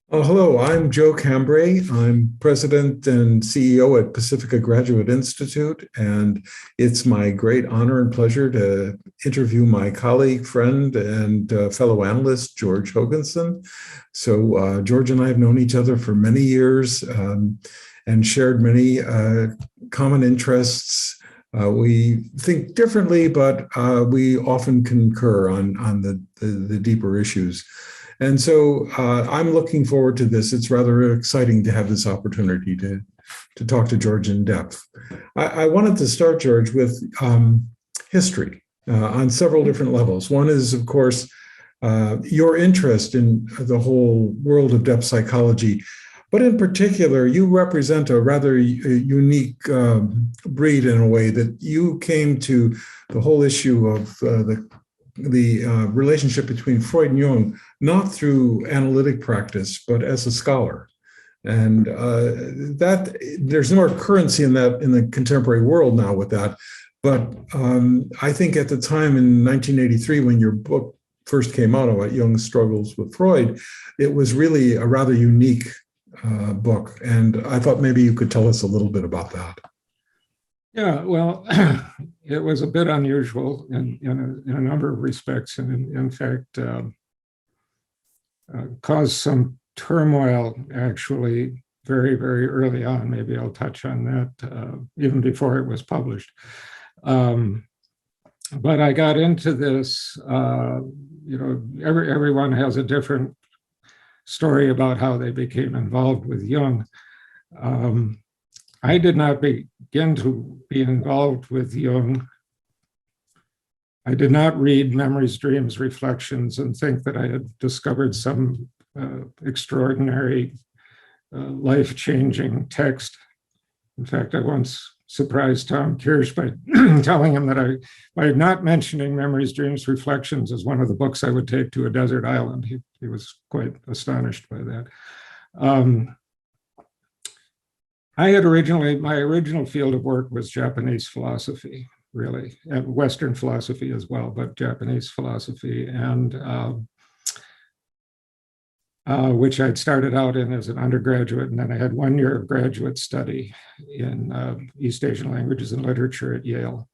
Hello, I'm Joe Cambray. I'm president and CEO at Pacifica Graduate Institute, and it's my great honor and pleasure to interview my colleague, friend, and fellow analyst, George Hogenson. George and I have known each other for many years and shared many common interests. We think differently, but we often concur on the deeper issues. And so I'm looking forward to this. It's rather exciting to have this opportunity to talk to George in depth. I wanted to start, George, with history on several different levels. One is, of course, your interest in the whole world of depth psychology. But in particular, you represent a rather unique breed in a way that you came to the whole issue of the relationship between Freud and Jung, not through analytic practice, but as a scholar. And that there's more currency in that in the contemporary world now with that. But I think at the time in 1983, when your book first came out about Jung's struggles with Freud, it was really a rather unique book. And I thought maybe you could tell us a little bit about that. Yeah, well, it was a bit unusual in a number of respects, and in fact, caused some turmoil actually very, very early on. Maybe I'll touch on that even before it was published. But I got into this, everyone has a different story about how they became involved with Jung. I did not begin to be involved with Jung. I did not read Memories, Dreams, Reflections and think that I had discovered some extraordinary, life-changing text. In fact, I once surprised Tom Kirsch by telling him that by not mentioning Memories, Dreams, Reflections as one of the books I would take to a desert island. He was quite astonished by that. My original field of work was Japanese philosophy, really, and Western philosophy as well, but Japanese philosophy, and which I'd started out in as an undergraduate, and then I had 1 year of graduate study in East Asian languages and literature at Yale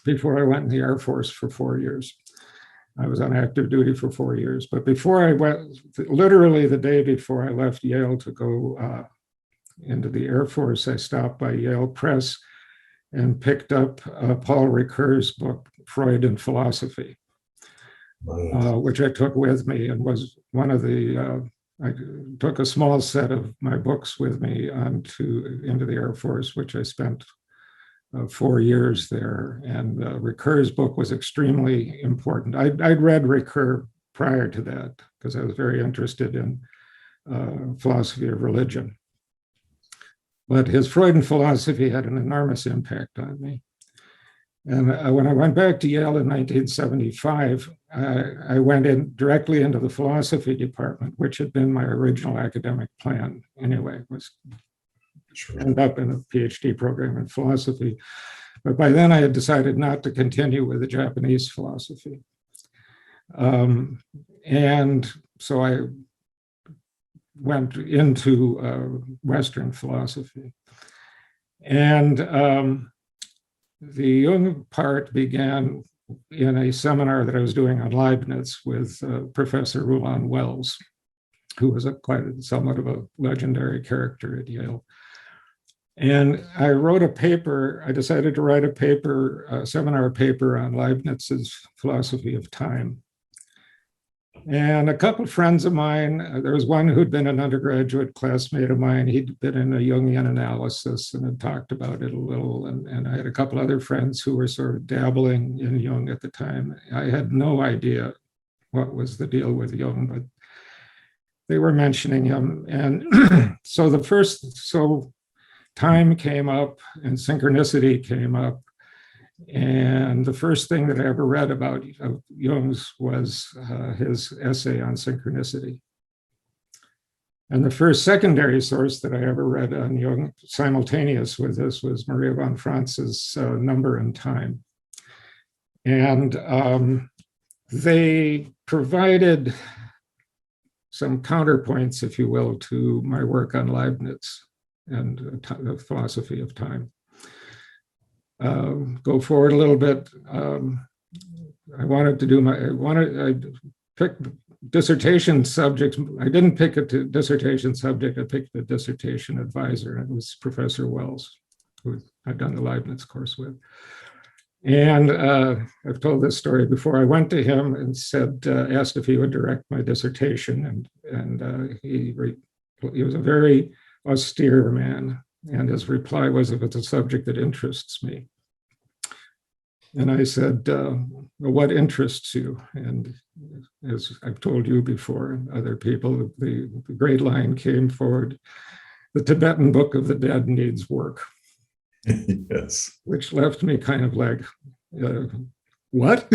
before I went in the Air Force for 4 years. I was on active duty for 4 years, but before I went, literally the day before I left Yale to go into the Air Force, I stopped by Yale Press and picked up Paul Ricoeur's book, Freud and Philosophy, which I took with me and was one of I took a small set of my books with me into the Air Force, which I spent 4 years there. And Ricoeur's book was extremely important. I'd read Ricoeur prior to that because I was very interested in philosophy of religion. But his Freudian philosophy had an enormous impact on me. And when I went back to Yale in 1975, I went directly into the philosophy department, which had been my original academic plan anyway, was to end up in a PhD program in philosophy. But by then I had decided not to continue with the Japanese philosophy. And so I went into Western philosophy. And the Jung part began in a seminar that I was doing on Leibniz with Professor Roland Wells, who was somewhat of a legendary character at Yale. And I decided to write a seminar paper on Leibniz's philosophy of time. And a couple of friends of mine, there was one who'd been an undergraduate classmate of mine. He'd been in a Jungian analysis and had talked about it a little. And I had a couple other friends who were sort of dabbling in Jung at the time. I had no idea what was the deal with Jung, but they were mentioning him. And so time came up and synchronicity came up. And the first thing that I ever read about Jung's was his essay on synchronicity. And the first secondary source that I ever read on Jung simultaneous with this was Maria von Franz's Number and Time. And they provided some counterpoints, if you will, to my work on Leibniz and the philosophy of time. Go forward a little bit. I picked dissertation subjects. I didn't pick a dissertation subject. I picked a dissertation advisor, and it was Professor Wells, who I'd done the Leibniz course with. And I've told this story before. I went to him and said, asked if he would direct my dissertation, and he was a very austere man, and his reply was, "If it's a subject that interests me." And I said, well, "What interests you?" And as I've told you before, and other people, the great line came forward: "The Tibetan Book of the Dead needs work." Yes. Which left me kind of like, what?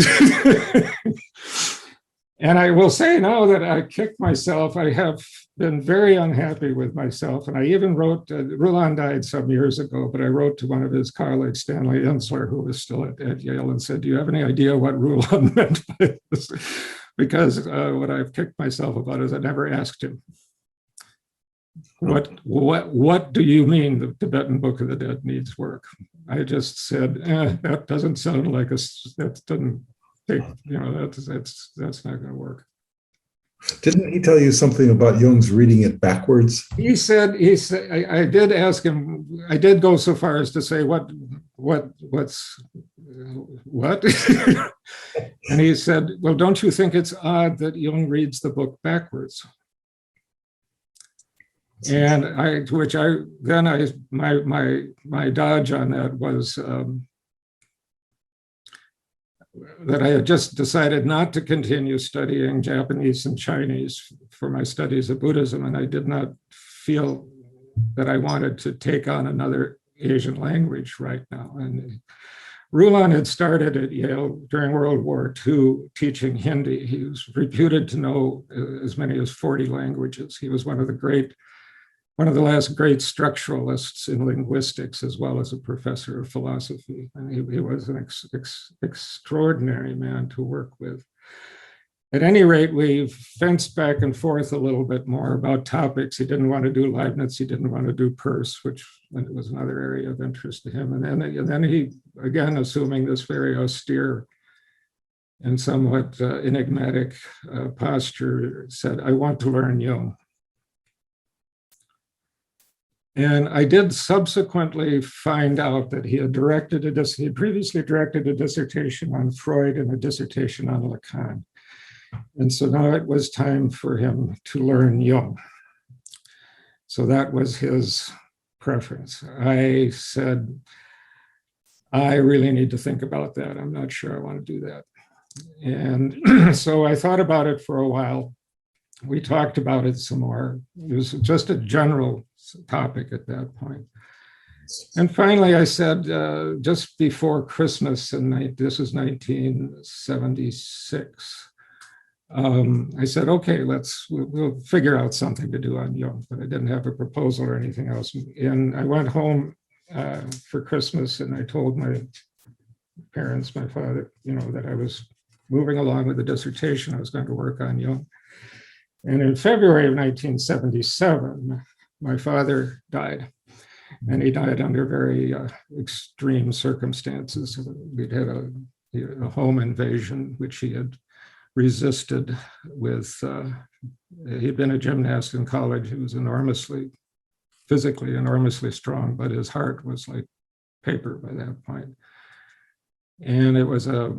And I will say now that I kicked myself. I have been very unhappy with myself. And I even wrote, Rulon died some years ago, but I wrote to one of his colleagues, Stanley Insler, who was still at Yale, and said, "Do you have any idea what Rulon meant by this?" Because what I've kicked myself about is I never asked him. What do you mean the Tibetan Book of the Dead needs work? I just said, that doesn't sound like that doesn't take, that's not going to work. Didn't he tell you something about Jung's reading it backwards? He said, I did ask him, I did go so far as to say, what? And he said, "Well, don't you think it's odd that Jung reads the book backwards?" And my dodge on that was that I had just decided not to continue studying Japanese and Chinese for my studies of Buddhism, and I did not feel that I wanted to take on another Asian language right now. And Rulon had started at Yale during World War II teaching Hindi. He was reputed to know as many as 40 languages. He was one of the last great structuralists in linguistics, as well as a professor of philosophy. And he was an extraordinary man to work with. At any rate, we fenced back and forth a little bit more about topics. He didn't want to do Leibniz. He didn't want to do Peirce, which was another area of interest to him. And then he, again, assuming this very austere and somewhat enigmatic posture, said, "I want to learn Jung." And I did subsequently find out that he had previously directed a dissertation on Freud and a dissertation on Lacan. And so now it was time for him to learn Jung. So that was his preference. I said, "I really need to think about that. I'm not sure I want to do that." And so I thought about it for a while. We talked about it some more. It was just a general topic at that point. And finally, I said, just before Christmas, and this was 1976, I said, "Okay, we'll figure out something to do on Jung," but I didn't have a proposal or anything else. And I went home for Christmas, and I told my parents, my father, that I was moving along with the dissertation. I was going to work on Jung. And in February of 1977, my father died, and he died under very extreme circumstances. We'd had a home invasion, which he had resisted with, he'd been a gymnast in college. He was physically enormously strong, but his heart was like paper by that point. And it was a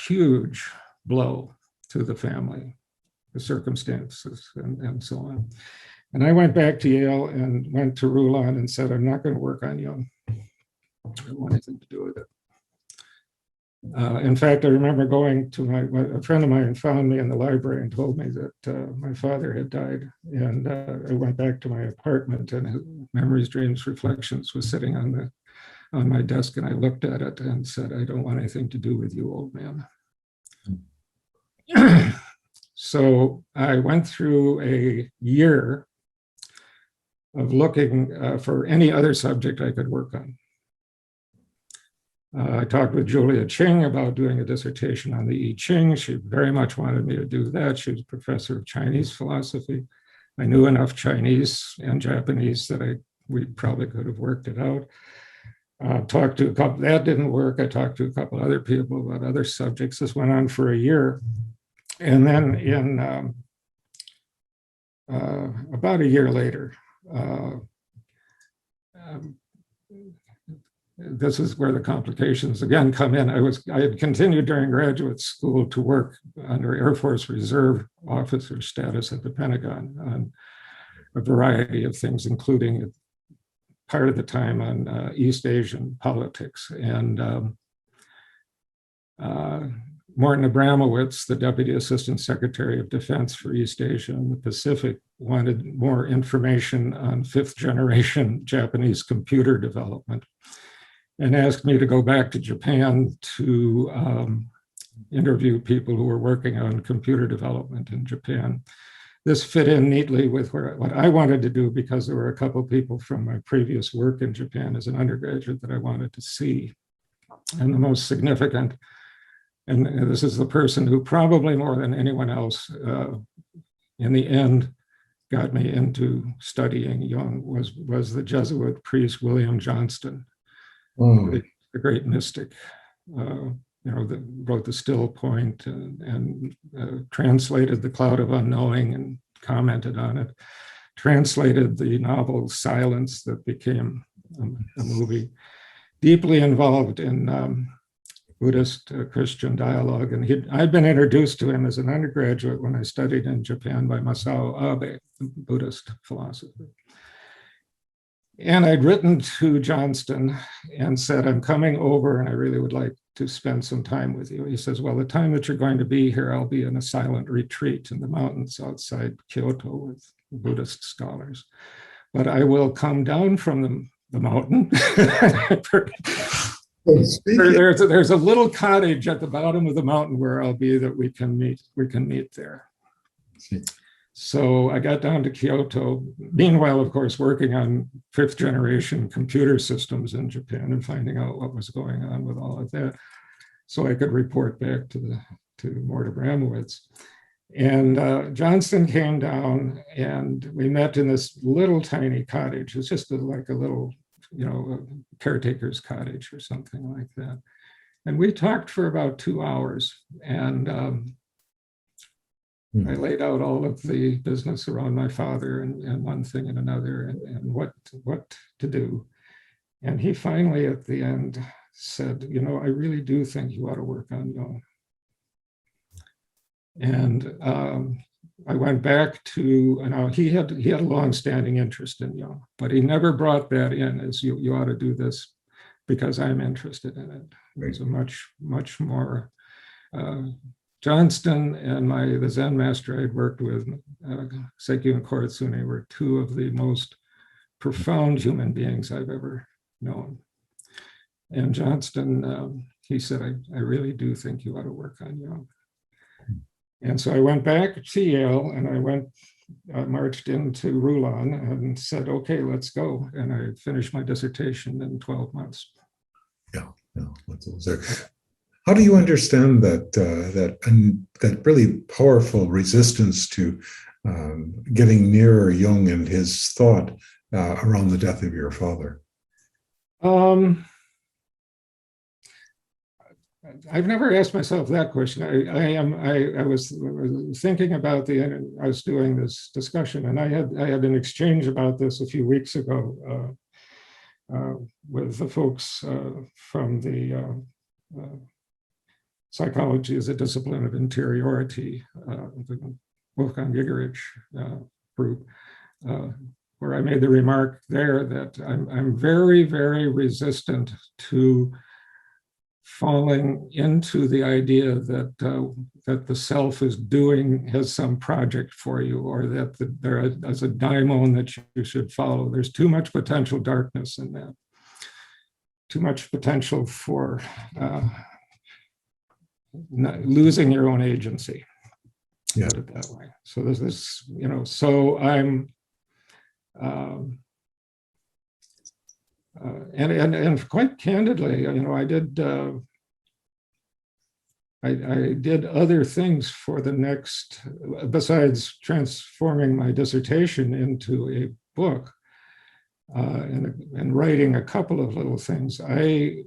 huge blow to the family, the circumstances, and so on. And I went back to Yale and went to Rulon and said, "I'm not going to work on Jung. I don't want anything to do with it." In fact, I remember going to a friend of mine found me in the library and told me that my father had died. And I went back to my apartment, and his Memories, Dreams, Reflections was sitting on my desk, and I looked at it and said, "I don't want anything to do with you, old man." So I went through a year of looking for any other subject I could work on. I talked with Julia Ching about doing a dissertation on the I Ching. She very much wanted me to do that. She was a professor of Chinese philosophy. I knew enough Chinese and Japanese that we probably could have worked it out. Talked to a couple, that didn't work. I talked to a couple other people about other subjects. This went on for a year. And then in about a year later, this is where the complications again come in. I had continued during graduate school to work under Air Force Reserve officer status at the Pentagon on a variety of things, including part of the time on East Asian politics. And Morton Abramowitz, the Deputy Assistant Secretary of Defense for East Asia and the Pacific, wanted more information on fifth generation Japanese computer development and asked me to go back to Japan to interview people who were working on computer development in Japan. This fit in neatly with what I wanted to do, because there were a couple of people from my previous work in Japan as an undergraduate that I wanted to see. And the most significant, and this is the person who probably more than anyone else in the end got me into studying Jung, was the Jesuit priest William Johnston, the great mystic, that wrote The Still Point and translated The Cloud of Unknowing and commented on it, translated the novel Silence that became a movie, deeply involved in Buddhist Christian dialogue. And I'd been introduced to him as an undergraduate when I studied in Japan by Masao Abe, the Buddhist philosopher. And I'd written to Johnston and said, I'm coming over and I really would like to spend some time with you. He says, well, the time that you're going to be here, I'll be in a silent retreat in the mountains outside Kyoto with Buddhist scholars. But I will come down from the mountain. There's a little cottage at the bottom of the mountain where I'll be that we can meet there. So I got down to Kyoto, meanwhile, of course, working on fifth generation computer systems in Japan and finding out what was going on with all of that, so I could report back to Mort Abramowitz. And Johnston came down and we met in this little tiny cottage. It's just like a little, a caretaker's cottage or something like that. And we talked for about 2 hours, and I laid out all of the business around my father and one thing and another and what to do. And he finally at the end said, I really do think you ought to work on Jung. And I went back to, he had a longstanding interest in Jung, but he never brought that in as you ought to do this because I'm interested in it. There's a much more, Johnston and the Zen master I'd worked with, Seikyu and Koratsune, were two of the most profound human beings I've ever known. And Johnston, he said, I really do think you ought to work on Jung. And so I went back to Yale and I marched into Rulon and said, okay, let's go. And I finished my dissertation in 12 months. Yeah, that's there. How do you understand that really powerful resistance to getting nearer Jung and his thought around the death of your father? I've never asked myself that question. I was thinking about I was doing this discussion, and I had an exchange about this a few weeks ago with the folks from the Psychology as a Discipline of Interiority, the Wolfgang Gigerich group, where I made the remark there that I'm very, very resistant to falling into the idea that the self has some project for you, or that there is a daimon that you should follow. There's too much potential darkness in that, too much potential for losing your own agency. Yeah. Put it that way. So there's this, so I'm and quite candidly, I did other things for the next, besides transforming my dissertation into a book and writing a couple of little things. I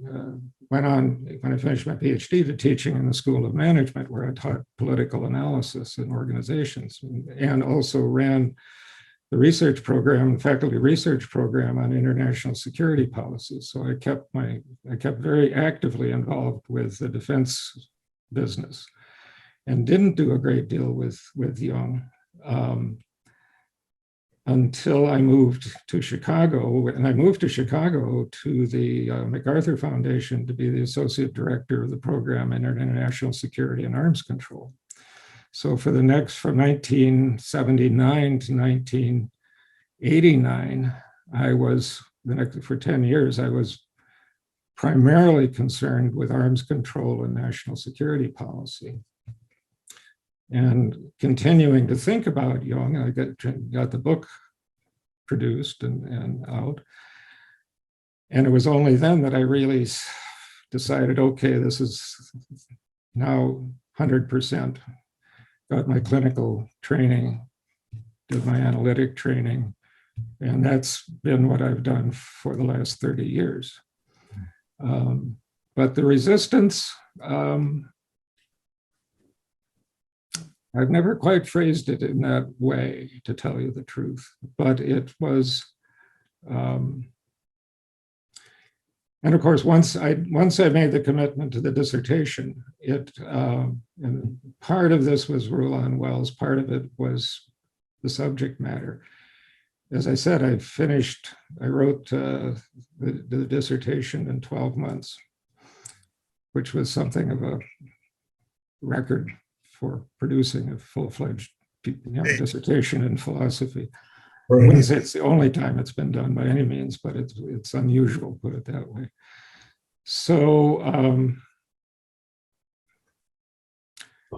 went on, when I finished my PhD, to teaching in the School of Management, where I taught political analysis in organizations, and also ran the research program, faculty research program on international security policies. So I kept very actively involved with the defense business, and didn't do a great deal with Young until I moved to Chicago. And I moved to Chicago to the MacArthur Foundation to be the associate director of the program in international security and arms control. So from 1979 to 1989, for 10 years, I was primarily concerned with arms control and national security policy. And continuing to think about Young, I got the book produced and out. And it was only then that I really decided, okay, this is now 100%. Got my clinical training, did my analytic training, and that's been what I've done for the last 30 years. But the resistance, I've never quite phrased it in that way, to tell you the truth, but it was, and of course, once I made the commitment to the dissertation, and part of this was Rulon Wells, part of it was the subject matter. As I said, I wrote the dissertation in 12 months, which was something of a record for producing a full-fledged dissertation in philosophy. I wouldn't say it's the only time it's been done by any means, but it's unusual, put it that way. So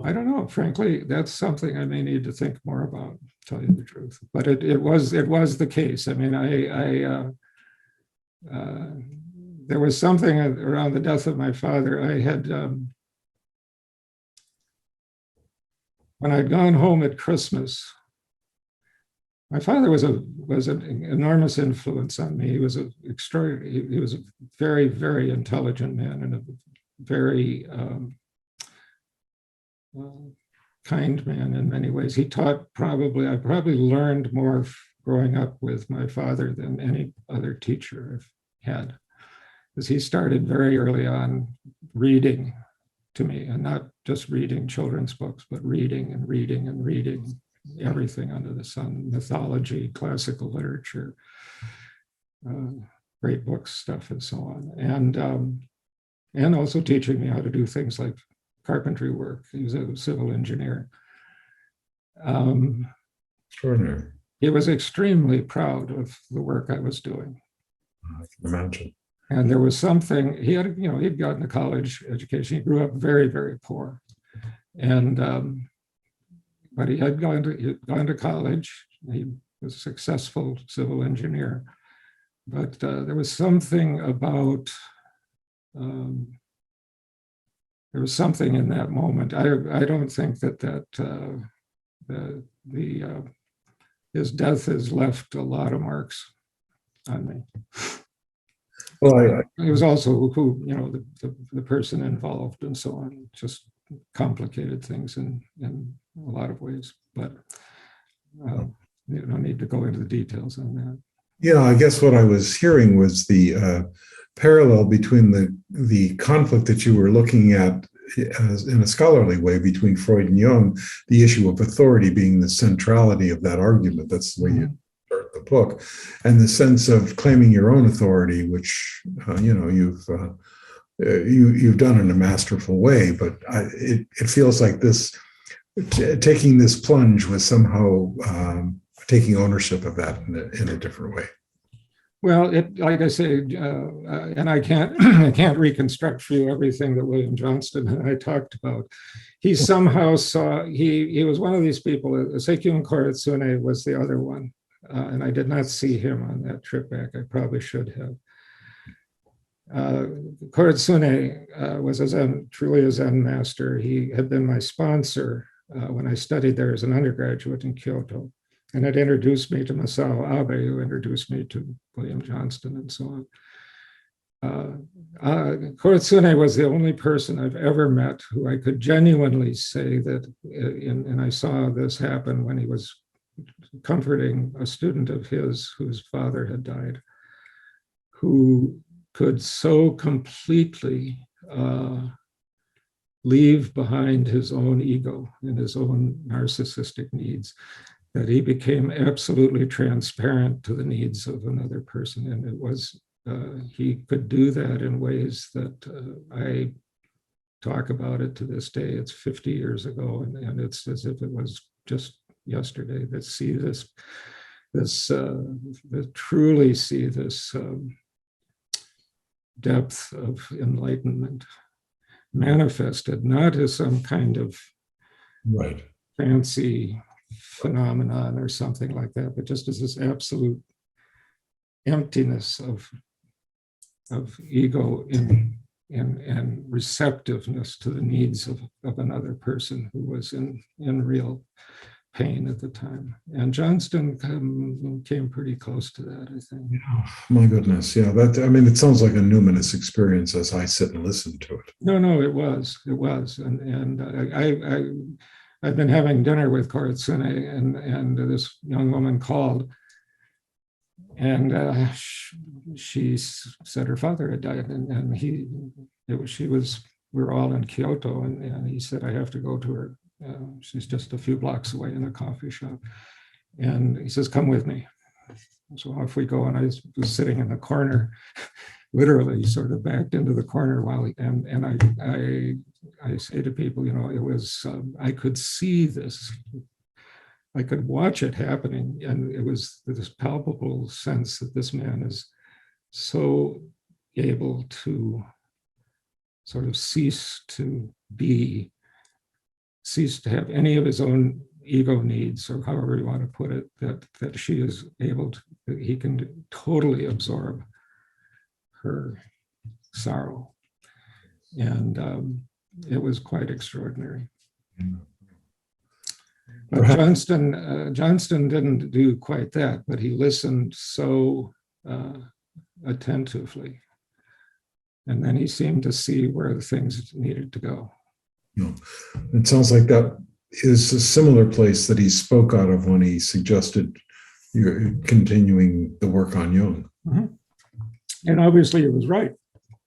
I don't know, frankly, that's something I may need to think more about, to tell you the truth. But it was the case. I mean, there was something around the death of my father. I had, when I'd gone home at Christmas, my father was an enormous influence on me. He was a very, very intelligent man, and a very kind man in many ways. I probably learned more growing up with my father than any other teacher I've had, because he started very early on reading to me, and not just reading children's books, but reading and reading and reading everything under the sun, mythology, classical literature, great books, stuff, and so on. And also teaching me how to do things like carpentry work. He was a civil engineer. Extraordinary. He was extremely proud of the work I was doing. I can imagine. And there was something, he'd gotten a college education. He grew up very, very poor. And but he had gone to college. He was a successful civil engineer. But there was something about, there was something in that moment. I don't think that his death has left a lot of marks on me. Well, it was also who, the person involved and so on, just complicated things in a lot of ways, but you don't need to go into the details on that. Yeah, I guess what I was hearing was the parallel between the conflict that you were looking at in a scholarly way between Freud and Jung, the issue of authority being the centrality of that argument. That's the way you start the book, and the sense of claiming your own authority, which you've done in a masterful way. But it feels like this taking this plunge was somehow taking ownership of that in a different way. Well, like I say, and I can't reconstruct for you everything that William Johnston and I talked about. He somehow saw, he was one of these people, Sekyun Koritsune was the other one, and I did not see him on that trip back. I probably should have. Koratsune was truly a Zen master. He had been my sponsor when I studied there as an undergraduate in Kyoto, and had introduced me to Masao Abe, who introduced me to William Johnston and so on. Koratsune was the only person I've ever met who I could genuinely say that, and I saw this happen when he was comforting a student of his whose father had died, who could so completely leave behind his own ego and his own narcissistic needs, that he became absolutely transparent to the needs of another person. And it was, he could do that in ways that I talk about it to this day. It's 50 years ago, and it's as if it was just yesterday, that see this, that truly see this depth of enlightenment manifested, not as some kind of Right. fancy phenomenon or something like that, but just as this absolute emptiness of ego and receptiveness to the needs of another person who was in real pain at the time. And Johnston came pretty close to that, I think. Oh, my goodness. Yeah, that, I mean, it sounds like a numinous experience as I sit and listen to it. No, it was. And I've been having dinner with Koratsune, and this young woman called, and she said her father had died, and we were all in Kyoto, and he said, I have to go to her. She's just a few blocks away in a coffee shop. And he says, come with me. So off we go. And I was sitting in the corner, literally sort of backed into the corner and I say to people, you know, it was, I could see this, I could watch it happening. And it was this palpable sense that this man is so able to sort of cease to have any of his own ego needs, or however you want to put it, that she is able to, that he can totally absorb her sorrow. And it was quite extraordinary. But Johnston didn't do quite that, but he listened so attentively. And then he seemed to see where the things needed to go. No. It sounds like that is a similar place that he spoke out of when he suggested you're continuing the work on Jung. Mm-hmm. And obviously he was right.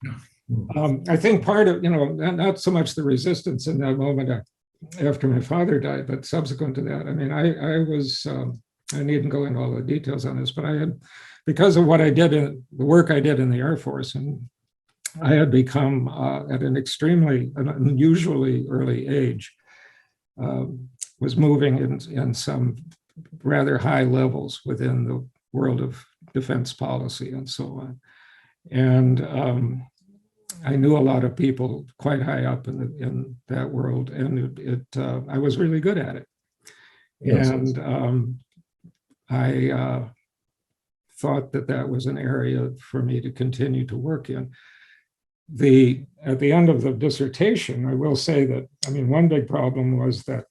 Yeah. I think part of, you know, not so much the resistance in that moment after my father died, but subsequent to that. I mean, I was, I needn't go into all the details on this, but I had, because of what I did, the work I did in the Air Force, and I had become, at an unusually early age, was moving in some rather high levels within the world of defense policy and so on. And I knew a lot of people quite high up in that world, and I was really good at it. Yes. And I thought that was an area for me to continue to work in. At the end of the dissertation, I will say that, I mean, one big problem was that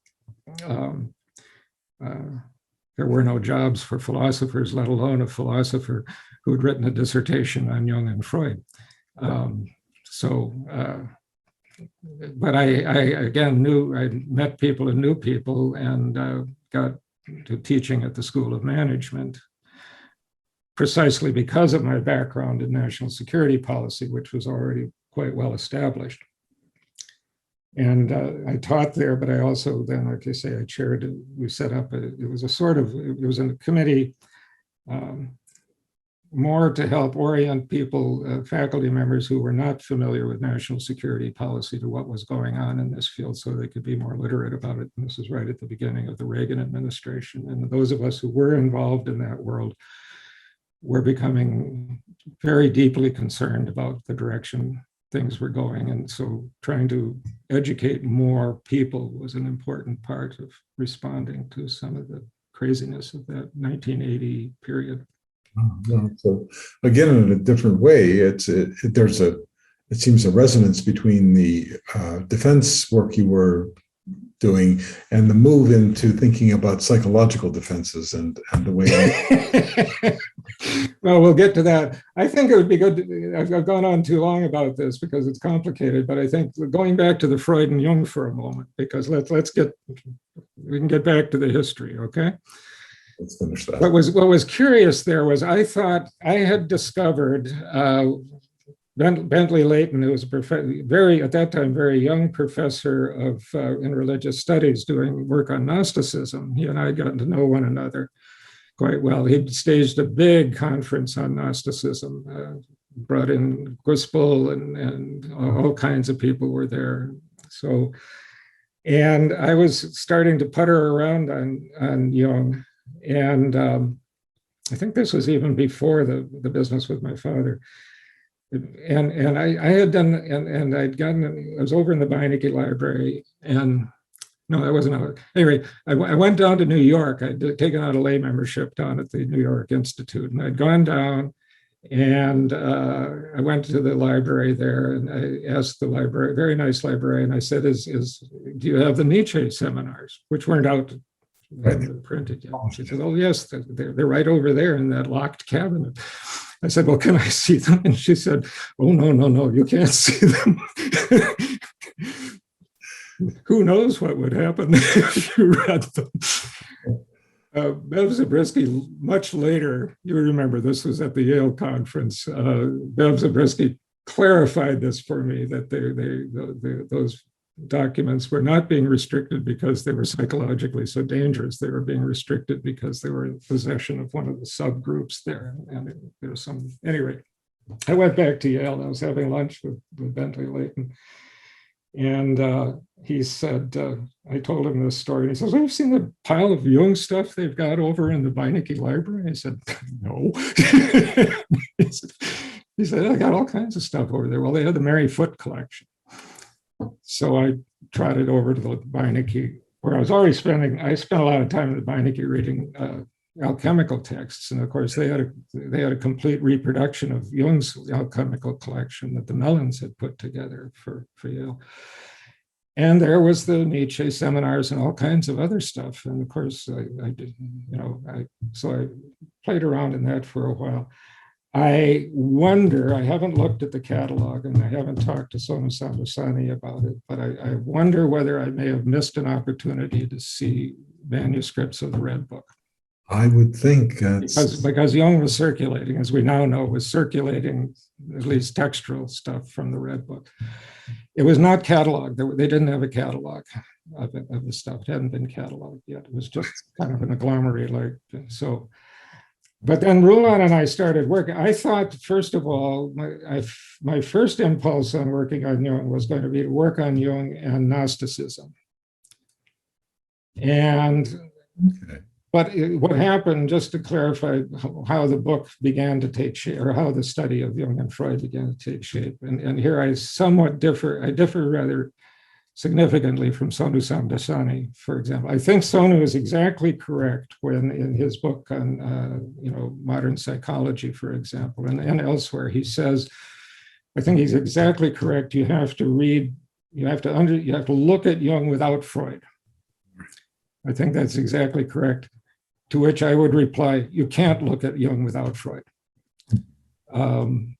there were no jobs for philosophers, let alone a philosopher who had written a dissertation on Jung and Freud. But I again I met people and knew people, and got to teaching at the School of Management precisely because of my background in national security policy, which was already quite well established. And I taught there, but I also then, like I say, I chaired, we set up, it was a committee more to help orient people, faculty members who were not familiar with national security policy, to what was going on in this field, so they could be more literate about it. And this is right at the beginning of the Reagan administration. And those of us who were involved in that world were becoming very deeply concerned about the direction things were going. And so trying to educate more people was an important part of responding to some of the craziness of that 1980 period. Well, so again, in a different way, it seems a resonance between the defense work you were doing and the move into thinking about psychological defenses and the way. Well, we'll get to that. I think it would be good. I've gone on too long about this because it's complicated, but I think going back to the Freud and Jung for a moment, because we can get back to the history, okay? Let's finish that. What was curious there was I thought I had discovered Bentley Layton, who was at that time, very young professor in religious studies doing work on Gnosticism. He and I had gotten to know one another quite well. He staged a big conference on Gnosticism, brought in Guspel and all kinds of people were there. So, and I was starting to putter around on Jung. And I think this was even before the business with my father. And I had done, and I was over in the Beinecke Library, and no, I wasn't out. Anyway, I went down to New York. I'd taken out a lay membership down at the New York Institute, and I'd gone down, and I went to the library there, and I asked the library, very nice librarian, I said, do you have the Nietzsche seminars, which weren't out printed yet? She said, oh, yes, they're right over there in that locked cabinet. I said, well, can I see them? And she said, oh, no, you can't see them. Who knows what would happen if you read them. Bev Zabriskie, much later, you remember this was at the Yale conference, Bev Zabriskie clarified this for me, that those documents were not being restricted because they were psychologically so dangerous. They were being restricted because they were in possession of one of the subgroups there. And there was some, anyway, I went back to Yale. I was having lunch with Bentley Layton. And he said, I told him this story. And he says, have you seen the pile of Jung stuff they've got over in the Beinecke Library? I said, no. He said, I got all kinds of stuff over there. Well, they had the Mary Foote collection. So I trotted over to the Beinecke, where I spent a lot of time at the Beinecke reading alchemical texts. And of course, they had a complete reproduction of Jung's alchemical collection that the Mellons had put together for Yale. And there was the Nietzsche seminars and all kinds of other stuff. And of course, I did, so I played around in that for a while. I wonder, I haven't looked at the catalog and I haven't talked to Sonu Sandasani about it, but I wonder whether I may have missed an opportunity to see manuscripts of the Red Book. I would think because Jung was circulating, as we now know, was circulating at least textual stuff from the Red Book. It was not cataloged. They didn't have a catalog of the stuff. It hadn't been cataloged yet. It was just kind of an agglomerate, so. But then Rulon and I started working. I thought, first of all, my first impulse on working on Jung was going to be to work on Jung and Gnosticism. But what happened, just to clarify how the book began to take shape, or how the study of Jung and Freud began to take shape. And here I somewhat differ. I differ rather significantly from Sonu Samdasani, for example. I think Sonu is exactly correct when in his book on modern psychology, for example, and elsewhere, he says, I think he's exactly correct. You have to look at Jung without Freud. I think that's exactly correct. To which I would reply, you can't look at Jung without Freud. And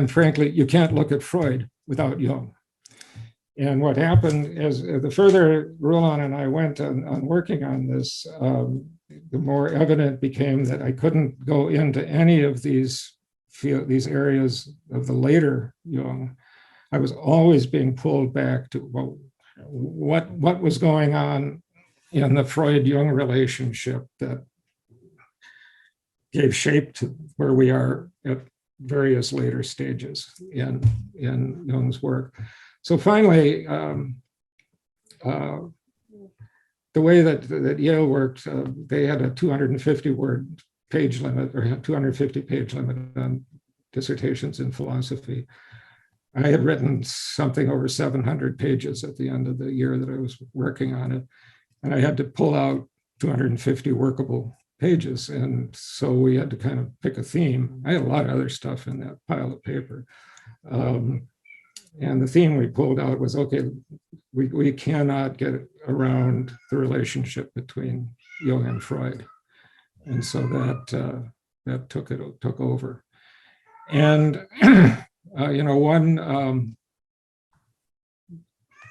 frankly, you can't look at Freud without Jung. And what happened is the further Rulon and I went on working on this, the more evident became that I couldn't go into any of these areas of the later Jung. I was always being pulled back to, well, what was going on in the Freud-Jung relationship that gave shape to where we are at various later stages in Jung's work. So finally, the way that Yale worked, they had a 250-word page limit, or 250-page limit on dissertations in philosophy. I had written something over 700 pages at the end of the year that I was working on it, and I had to pull out 250 workable pages. And so we had to kind of pick a theme. I had a lot of other stuff in that pile of paper. And the theme we pulled out was, okay, we cannot get around the relationship between Jung and Freud. And so that took over. And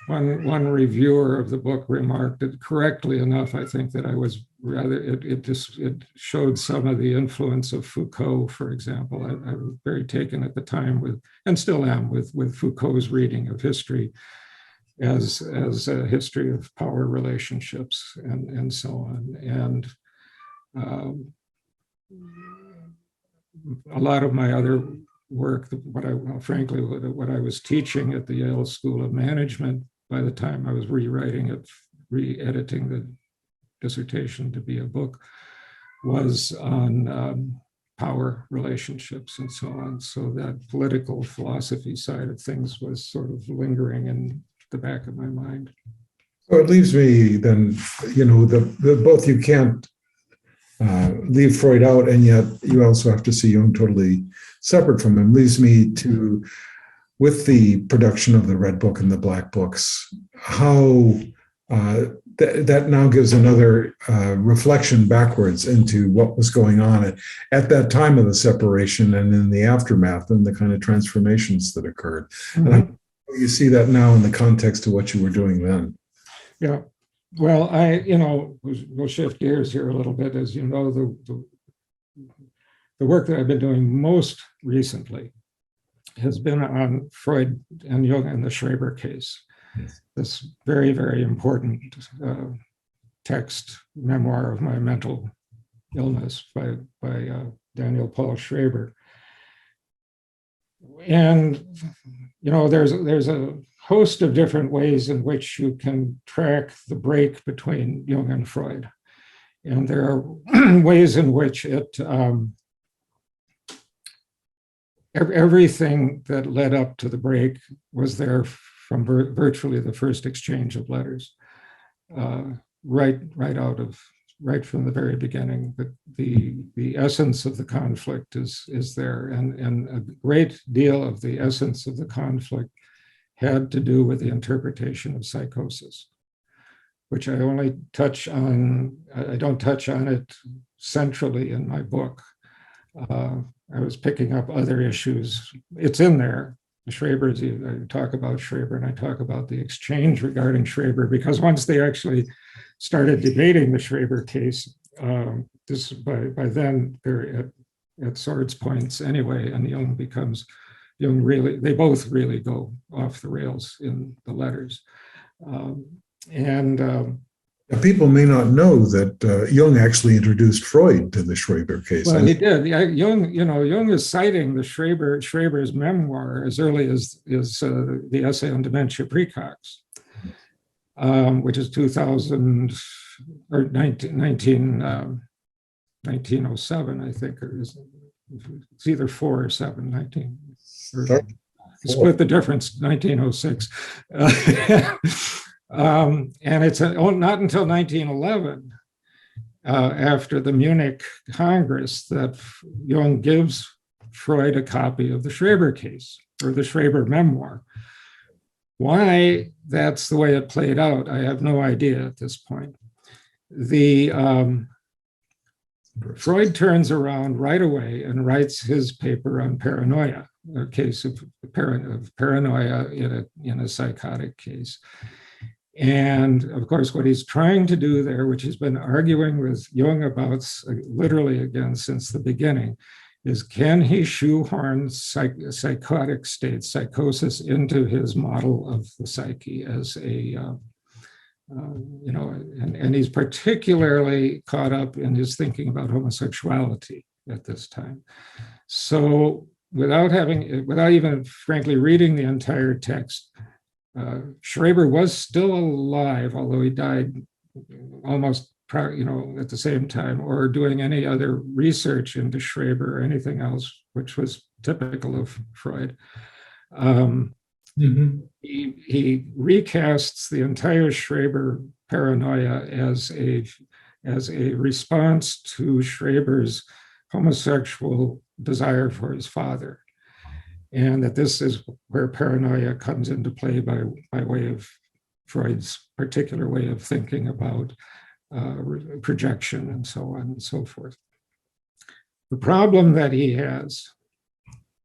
one reviewer of the book remarked it correctly enough, I think, that I was rather, it showed some of the influence of Foucault, for example. I was very taken at the time with, and still am, with Foucault's reading of history as a history of power relationships and so on. And a lot of my other work, what I was teaching at the Yale School of Management, by the time I was rewriting it, re-editing the dissertation to be a book, was on power relationships and so on. So that political philosophy side of things was sort of lingering in the back of my mind. So it leaves me then, the both you can't leave Freud out, and yet you also have to see Jung totally separate from him. Leaves me to, with the production of the Red Book and the Black Books, how that now gives another reflection backwards into what was going on at that time of the separation and in the aftermath and the kind of transformations that occurred. Mm-hmm. And you see that now in the context of what you were doing then. Yeah. Well, we'll shift gears here a little bit. As you know, the work that I've been doing most recently has been on Freud and Jung and the Schreber case. Yes. This very, very important text, memoir of my mental illness by Daniel Paul Schreber. And, there's a host of different ways in which you can track the break between Jung and Freud. And there are ways in which everything that led up to the break was there from virtually the first exchange of letters, right from the very beginning. The essence of the conflict is there, and a great deal of the essence of the conflict had to do with the interpretation of psychosis, which I only touch on. I don't touch on it centrally in my book. I was picking up other issues. It's in there. Schreber's, I talk about Schreber, and I talk about the exchange regarding Schreber, because once they actually started debating the Schreber case, this by then they're at swords points anyway, and Jung really, they both really go off the rails in the letters. People may not know that Jung actually introduced Freud to the Schreber case. Well, he did. Jung is citing the Schreber's memoir as early as the essay on dementia precox, which is 2000 or 1907, I think. It's either 4 or 7, 19. Split the difference, 1906. And it's not until 1911, after the Munich Congress, that Jung gives Freud a copy of the Schreber case, or the Schreber memoir. Why that's the way it played out, I have no idea at this point. Freud turns around right away and writes his paper on paranoia, a case of paranoia in a psychotic case. And of course, what he's trying to do there, which he's been arguing with Jung about literally again since the beginning, is can he shoehorn psychotic states, psychosis, into his model of the psyche as and he's particularly caught up in his thinking about homosexuality at this time. So without even frankly reading the entire text, Schreber was still alive, although he died almost at the same time, or doing any other research into Schreber or anything else, which was typical of Freud. He recasts the entire Schreber paranoia as as a response to Schreber's homosexual desire for his father. And that this is where paranoia comes into play by way of Freud's particular way of thinking about projection and so on and so forth. The problem that he has,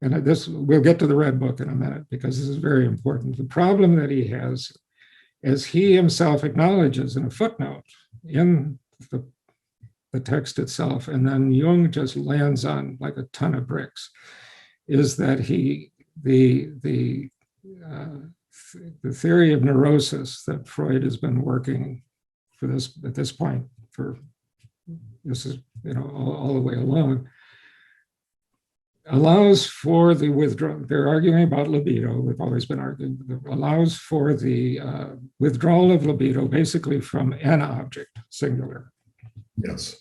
and this, we'll get to the Red Book in a minute because this is very important. The problem that he has, as he himself acknowledges in a footnote in the text itself, and then Jung just lands on like a ton of bricks, is that the theory of neurosis that Freud has been working for this at this point for this is all the way along, allows for the withdrawal. They're arguing about libido. We've always been arguing. Allows for the withdrawal of libido basically from an object, singular. Yes.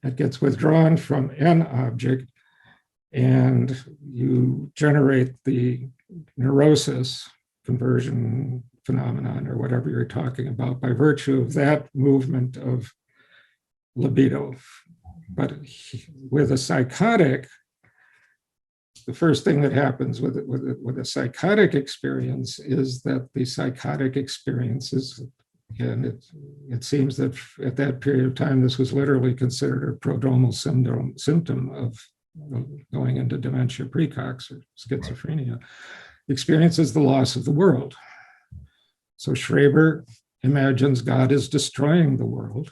It gets withdrawn from an object, and you generate the neurosis, conversion phenomenon, or whatever you're talking about, by virtue of that movement of libido. But with a psychotic, the first thing that happens with a psychotic experience is that the psychotic experiences, and it seems that at that period of time, this was literally considered a prodromal symptom of going into dementia precox or schizophrenia, experiences the loss of the world. So Schreber imagines God is destroying the world.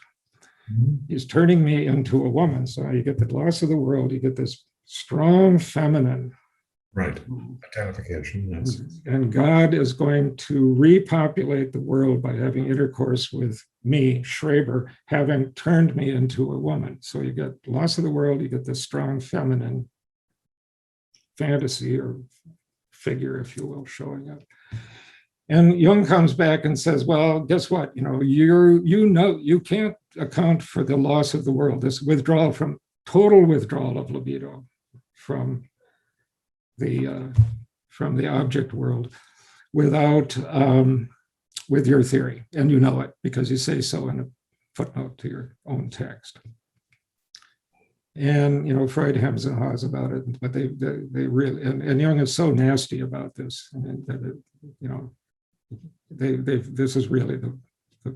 He's turning me into a woman. So you get the loss of the world, you get this strong feminine. Right. Identification, yes. And God is going to repopulate the world by having intercourse with me, Schreber, having turned me into a woman. So you get loss of the world, you get this strong feminine fantasy or figure, if you will, showing up. And Jung comes back and says, well, guess what? You can't account for the loss of the world, this total withdrawal of libido from the object world with your theory. And you know it because you say so in a footnote to your own text. And Freud hems and haws about it, but they really, and Jung is so nasty about this. And this is really the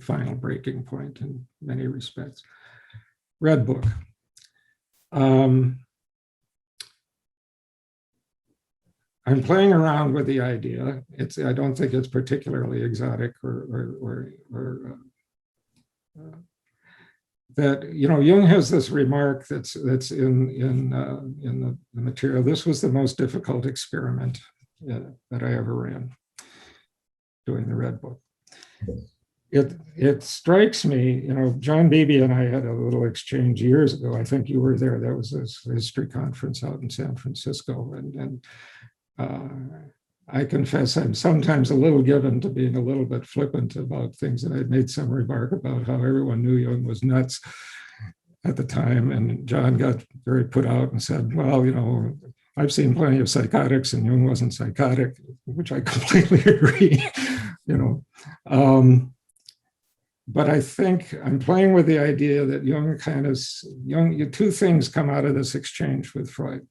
final breaking point in many respects. Red Book. I'm playing around with the idea. I don't think it's particularly exotic or that Jung has this remark that's in the material. This was the most difficult experiment that I ever ran doing the Red Book. It strikes me, John Beebe and I had a little exchange years ago. I think you were there. That was this history conference out in San Francisco, and I confess I'm sometimes a little given to being a little bit flippant about things. And I made some remark about how everyone knew Jung was nuts at the time. And John got very put out and said, well, I've seen plenty of psychotics and Jung wasn't psychotic, which I completely agree, But I think I'm playing with the idea that Jung two things come out of this exchange with Freud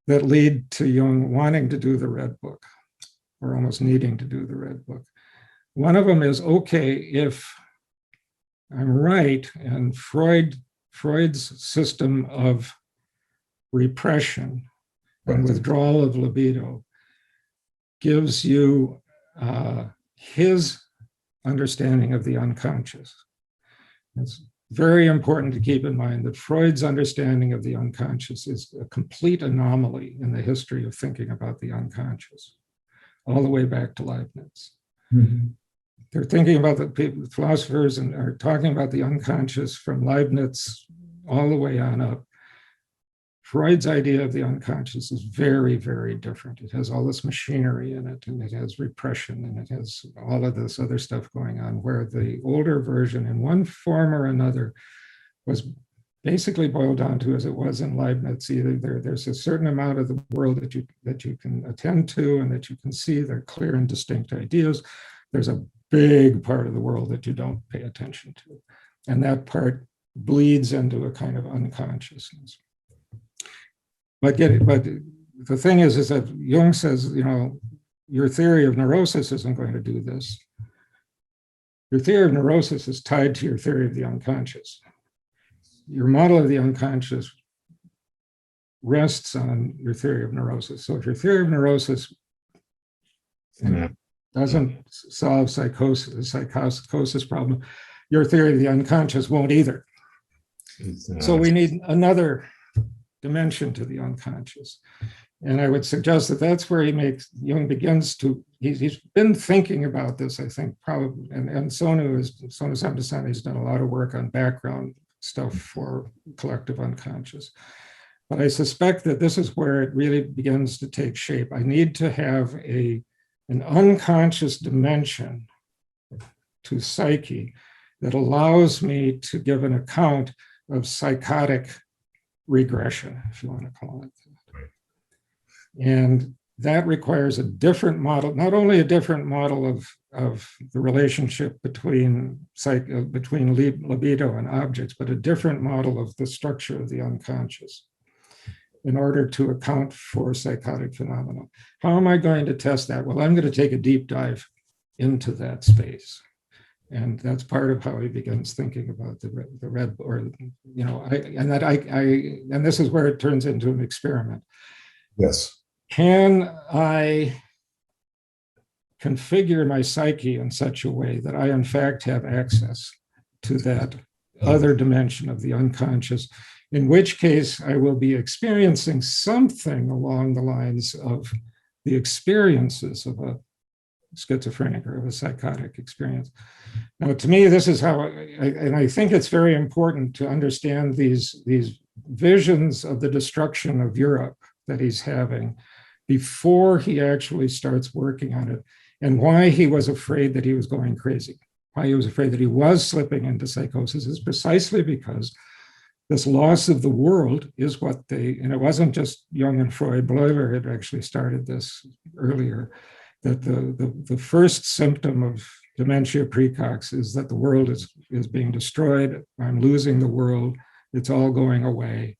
that lead to Jung wanting to do the Red Book, or almost needing to do the Red Book. One of them is, okay, if I'm right, and Freud's system of repression and withdrawal of libido gives you his understanding of the unconscious. It's very important to keep in mind that Freud's understanding of the unconscious is a complete anomaly in the history of thinking about the unconscious, all the way back to Leibniz. Mm-hmm. They're thinking about the philosophers and are talking about the unconscious from Leibniz all the way on up. Freud's idea of the unconscious is very, very different. It has all this machinery in it, and it has repression, and it has all of this other stuff going on, where the older version, in one form or another, was basically boiled down to, as it was in Leibniz, either there's a certain amount of the world that you can attend to and that you can see. They're clear and distinct ideas. There's a big part of the world that you don't pay attention to. And that part bleeds into a kind of unconsciousness. But the thing is that Jung says, your theory of neurosis isn't going to do this. Your theory of neurosis is tied to your theory of the unconscious. Your model of the unconscious rests on your theory of neurosis. So if your theory of neurosis doesn't solve the psychosis problem, your theory of the unconscious won't either. So we need another dimension to the unconscious. And I would suggest that that's where Jung begins to, he's been thinking about this, I think, probably, and Sonu Samdasani has done a lot of work on background stuff for collective unconscious. But I suspect that this is where it really begins to take shape. I need to have an unconscious dimension to psyche that allows me to give an account of psychotic regression, if you want to call it that. And that requires a different model, not only a different model of the relationship between libido and objects, but a different model of the structure of the unconscious in order to account for psychotic phenomena. How am I going to test that? Well, I'm going to take a deep dive into that space. And that's part of how he begins thinking about the red, or, and this is where it turns into an experiment. Yes. Can I configure my psyche in such a way that I, in fact, have access to that other dimension of the unconscious, in which case I will be experiencing something along the lines of the experiences of a schizophrenic or of a psychotic experience. Now, to me, this is how, and I think it's very important to understand these visions of the destruction of Europe that he's having before he actually starts working on it, and why he was afraid that he was going crazy, why he was afraid that he was slipping into psychosis is precisely because this loss of the world is what and it wasn't just Jung and Freud, Bleuler had actually started this earlier, that the first symptom of dementia praecox is that the world is being destroyed. I'm losing the world. It's all going away.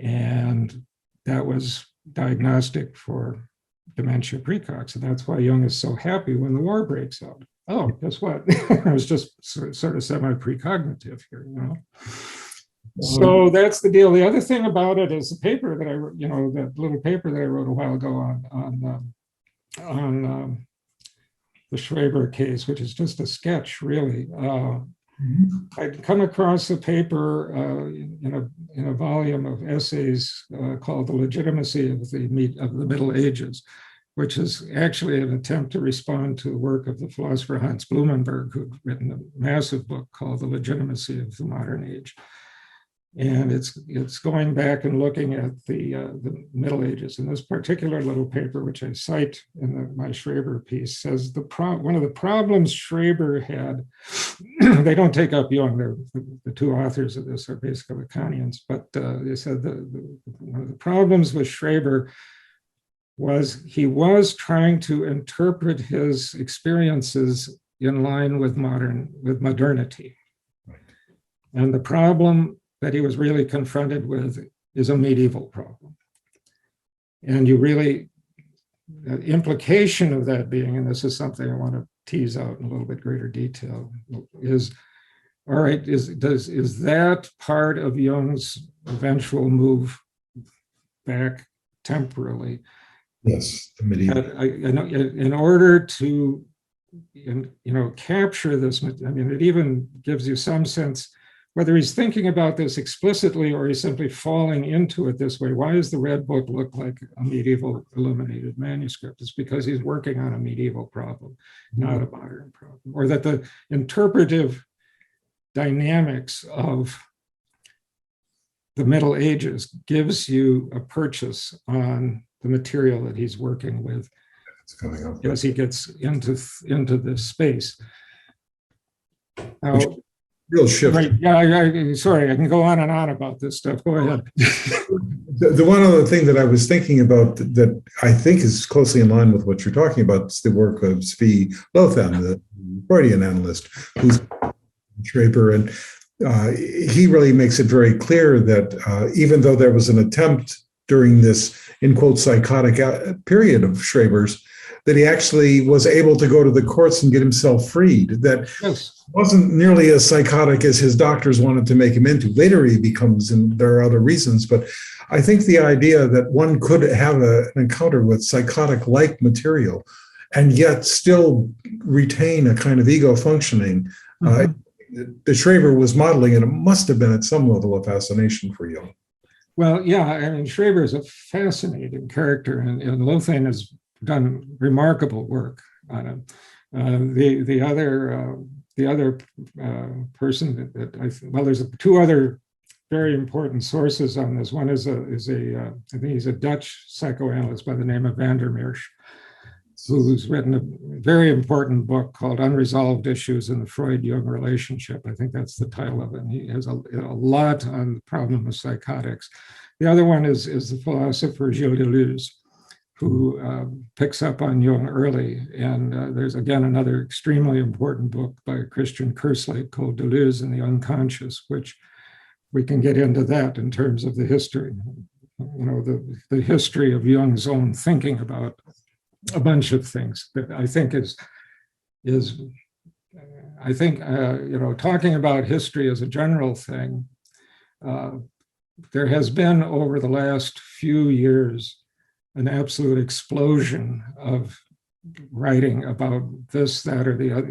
And that was diagnostic for dementia praecox. And that's why Jung is so happy when the war breaks out. Oh, guess what? I was just sort of semi-precognitive here, So that's the deal. The other thing about it is the paper that I wrote, that little paper that I wrote a while ago on the Schreber case, which is just a sketch, really. I'd come across a paper in a volume of essays called "The Legitimacy of the Middle Ages," which is actually an attempt to respond to the work of the philosopher Hans Blumenberg, who'd written a massive book called "The Legitimacy of the Modern Age." And it's going back and looking at the Middle Ages. And this particular little paper, which I cite in my Schreber piece, says one of the problems Schreber had, they don't take up Jung, the two authors of this are basically Lacanians, but they said one of the problems with Schreber was he was trying to interpret his experiences in line with modernity. Right. And the problem that he was really confronted with is a medieval problem. And the implication of that being, and this is something I want to tease out in a little bit greater detail, is, all right, is that part of Jung's eventual move back temporally? Yes, the medieval. In order to, capture this, it even gives you some sense, whether he's thinking about this explicitly or he's simply falling into it this way. Why does the Red Book look like a medieval illuminated manuscript? It's because he's working on a medieval problem, not a modern problem. Or that the interpretive dynamics of the Middle Ages gives you a purchase on the material that he's working with as he gets into this space. Now, real shift. Right. Yeah, sorry, I can go on and on about this stuff. Go ahead. The one other thing that I was thinking about that I think is closely in line with what you're talking about is the work of Zvi Lotham, the Freudian analyst who's Schraber, and he really makes it very clear that even though there was an attempt during this, in quote, psychotic period of Schraber's, that he actually was able to go to the courts and get himself freed, that Yes. wasn't nearly as psychotic as his doctors wanted to make him into. Later he becomes, and there are other reasons, but I think the idea that one could have an encounter with psychotic-like material and yet still retain a kind of ego functioning, that Schraber was modeling, and it must have been at some level of fascination for you. Well, yeah, I mean, Schraber is a fascinating character, and Lothain has done remarkable work on him. The other person well, there's two other very important sources on this. One is I think he's a Dutch psychoanalyst by the name of Van der Meersch, who's written a very important book called Unresolved Issues in the Freud-Jung Relationship. I think that's the title of it. And he has a lot on the problem of psychotics. The other one is the philosopher Gilles Deleuze, who picks up on Jung early. And there's, again, another extremely important book by Christian Kerslake called Deleuze and the Unconscious, which we can get into that in terms of the history, the history of Jung's own thinking about a bunch of things that I think talking about history as a general thing, there has been over the last few years an absolute explosion of writing about this, that, or the other,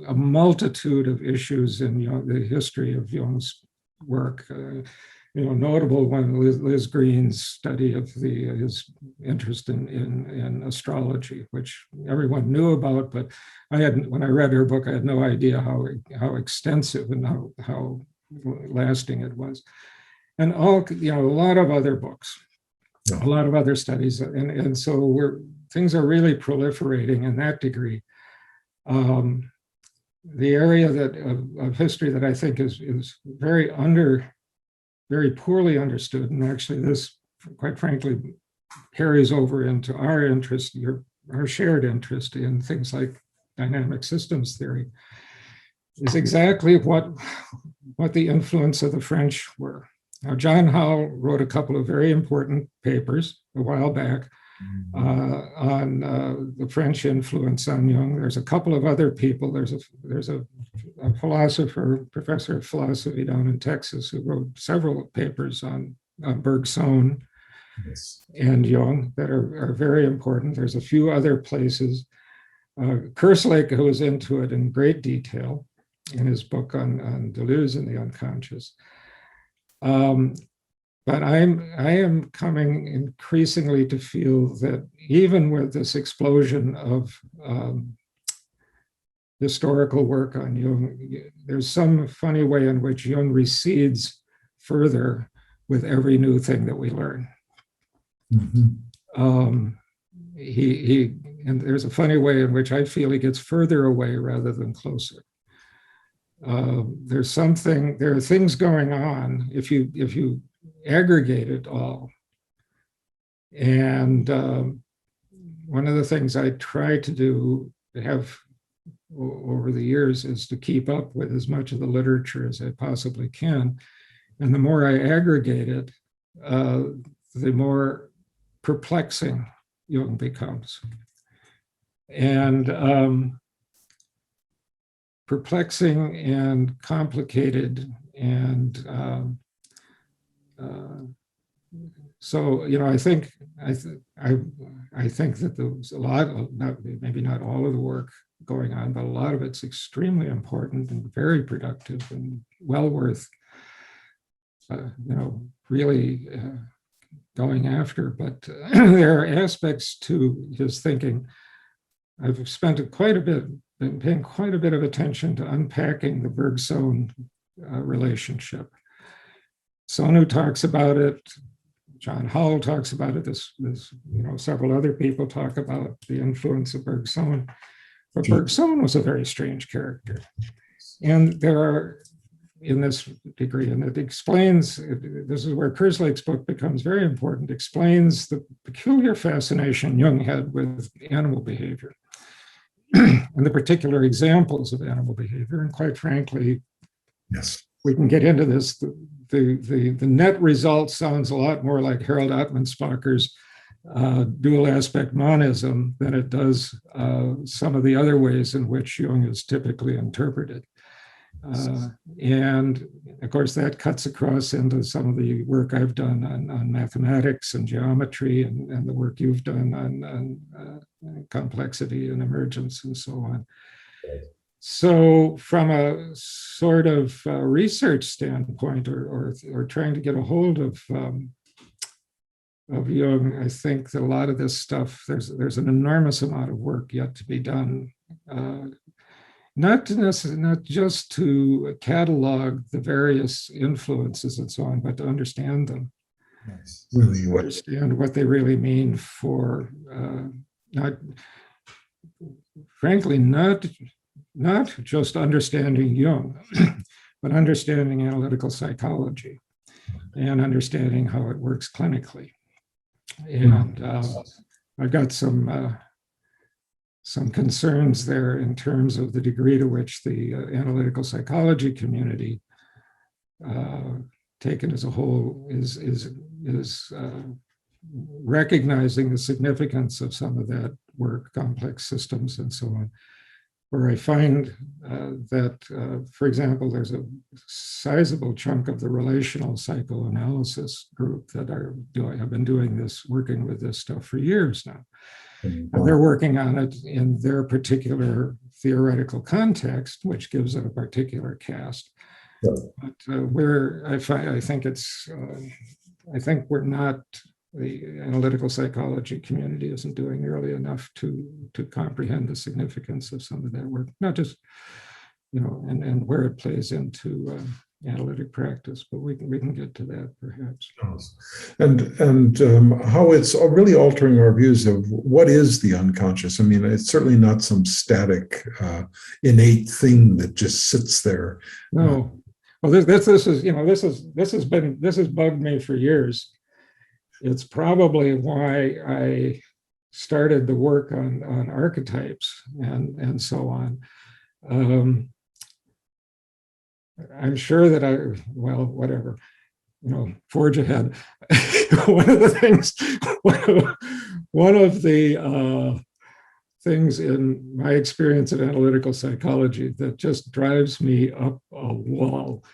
a multitude of issues in the history of Jung's work. Notable one, Liz Green's study of his interest in astrology, which everyone knew about, but when I read her book, I had no idea how extensive and how lasting it was. And a lot of other books, a lot of other studies, and so things are really proliferating in that degree. The area of history that I think is very poorly understood, and actually this, quite frankly, carries over into our interest, our shared interest in things like dynamic systems theory, is exactly what the influence of the French were. Now, John Howell wrote a couple of very important papers a while back on the French influence on Jung. There's a couple of other people. There's a philosopher, professor of philosophy down in Texas, who wrote several papers on Bergson and Jung that are very important. There's a few other places. Kerslake, who was into it in great detail in his book on Deleuze and the unconscious. But I am coming increasingly to feel that even with this explosion of historical work on Jung, there's some funny way in which Jung recedes further with every new thing that we learn. And there's a funny way in which I feel he gets further away rather than closer. There are things going on if you aggregate it all. And one of the things I try to do over the years is to keep up with as much of the literature as I possibly can. And the more I aggregate it, the more perplexing Jung becomes. And perplexing and complicated, and so I think that there's a lot of, maybe not all of the work going on, but a lot of it's extremely important and very productive and well worth really going after. But there are aspects to his thinking. I've spent been paying quite a bit of attention to unpacking the Bergson relationship. Sonu talks about it. John Howell talks about it. Several other people talk about the influence of Bergson. But Bergson was a very strange character. And there are, in this degree, and it explains, this is where Kerslake's book becomes very important, explains the peculiar fascination Jung had with animal behavior. and the particular examples of animal behavior. And quite frankly, yes, we can get into this. The net result sounds a lot more like Harold Ottmansbacher's dual aspect monism than it does some of the other ways in which Jung is typically interpreted. And of course, that cuts across into some of the work I've done on mathematics and geometry, and the work you've done on complexity and emergence and so on. So from a sort of research standpoint, or trying to get a hold of Jung, I think that a lot of this stuff, there's an enormous amount of work yet to be done. Not just to catalog the various influences and so on, but to understand them. yes. Really, Understand what they really mean for not just understanding Jung, but understanding analytical psychology and understanding how it works clinically. And I've got some concerns there in terms of the degree to which the analytical psychology community, taken as a whole, is recognizing the significance of some of that work, complex systems and so on, where I find that, for example, there's a sizable chunk of the relational psychoanalysis group that have been doing this, working with this stuff for years now. And they're working on it in their particular theoretical context, which gives it a particular cast. But I think we're not, the analytical psychology community isn't doing nearly enough to comprehend the significance of some of that work, not just, and where it plays into analytic practice, but we can get to that perhaps. And how it's really altering our views of what is the unconscious. I mean, it's certainly not some static, innate thing that just sits there. No. Well, this has bugged me for years. It's probably why I started the work on archetypes and so on. I'm sure that whatever, forge ahead. One of the things in my experience in analytical psychology that just drives me up a wall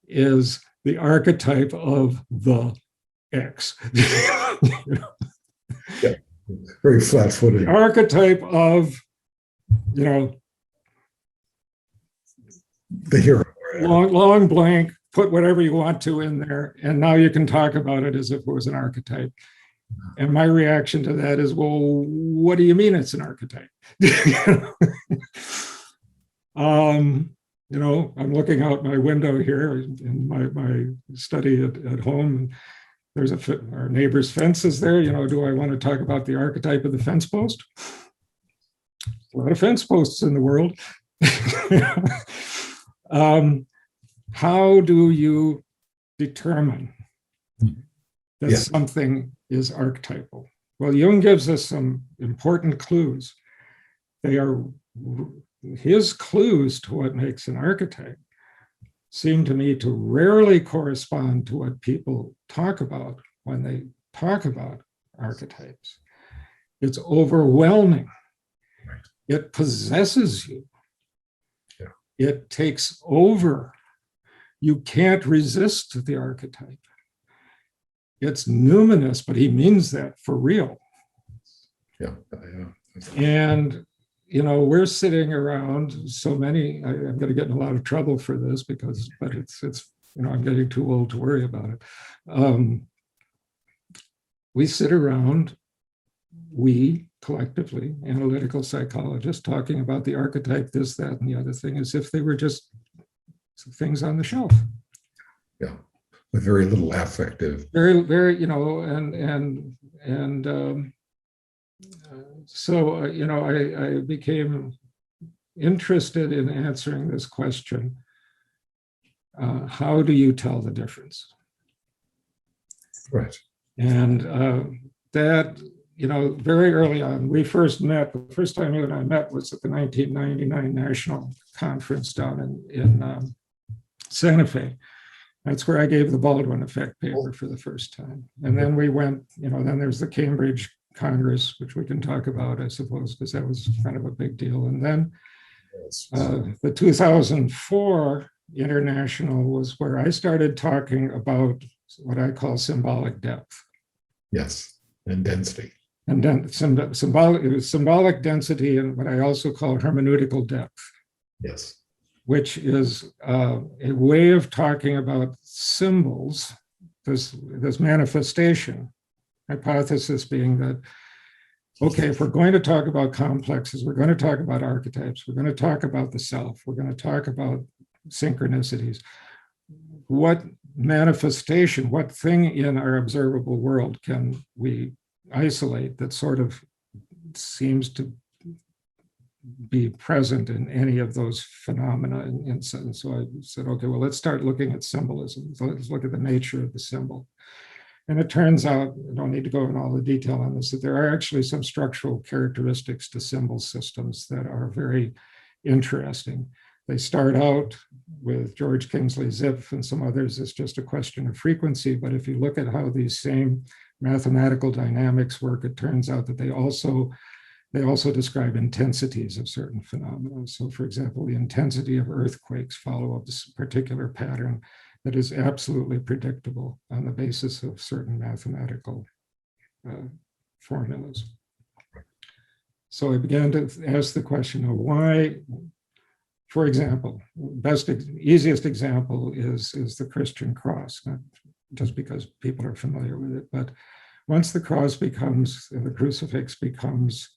is the archetype of the X. Yeah, very flat-footed. The archetype of, the hero. long blank, put whatever you want to in there, and now you can talk about it as if it was an archetype. And my reaction to that is, well, what do you mean it's an archetype? I'm looking out my window here in my study at home. There's our neighbor's fence is there. Do I want to talk about the archetype of the fence post? A lot of fence posts in the world. How do you determine that something is archetypal? Well, Jung gives us some important clues. They are his clues to what makes an archetype seem to me to rarely correspond to what people talk about when they talk about archetypes. It's overwhelming. Right. It possesses you. Yeah. It takes over. You can't resist the archetype. It's numinous, but he means that for real. Yeah. And we're sitting around so many. I'm going to get in a lot of trouble for this but it's I'm getting too old to worry about it. We sit around, we collectively, analytical psychologists, talking about the archetype, this, that, and the other thing, as if they were just things on the shelf. Yeah, with very little affective. Very, very, so, I became interested in answering this question. How do you tell the difference? Right. And that very early on, we first met. The first time you and I met was at the 1999 National Conference down in Santa Fe. That's where I gave the Baldwin Effect paper for the first time. And then we went, then there's the Cambridge Congress, which we can talk about, I suppose, because that was kind of a big deal. And then the 2004 International was where I started talking about what I call symbolic depth. Yes, and density. And then symbolic density, and what I also call hermeneutical depth. Yes. Which is a way of talking about symbols, this manifestation hypothesis being that, okay, if we're going to talk about complexes, we're going to talk about archetypes, we're going to talk about the self, we're going to talk about synchronicities. What manifestation, what thing in our observable world can we isolate that sort of seems to be present in any of those phenomena? And so I said, okay, well, let's start looking at symbolism. So let's look at the nature of the symbol. And it turns out, I don't need to go into all the detail on this, that there are actually some structural characteristics to symbol systems that are very interesting. They start out with George Kingsley Zipf and some others. It's just a question of frequency. But if you look at how these same mathematical dynamics work, it turns out that they also describe intensities of certain phenomena. So for example, the intensity of earthquakes follow a particular pattern that is absolutely predictable on the basis of certain mathematical formulas. So I began to ask the question of why, for example, easiest example is the Christian cross, not just because people are familiar with it, but once the cross becomes, the crucifix becomes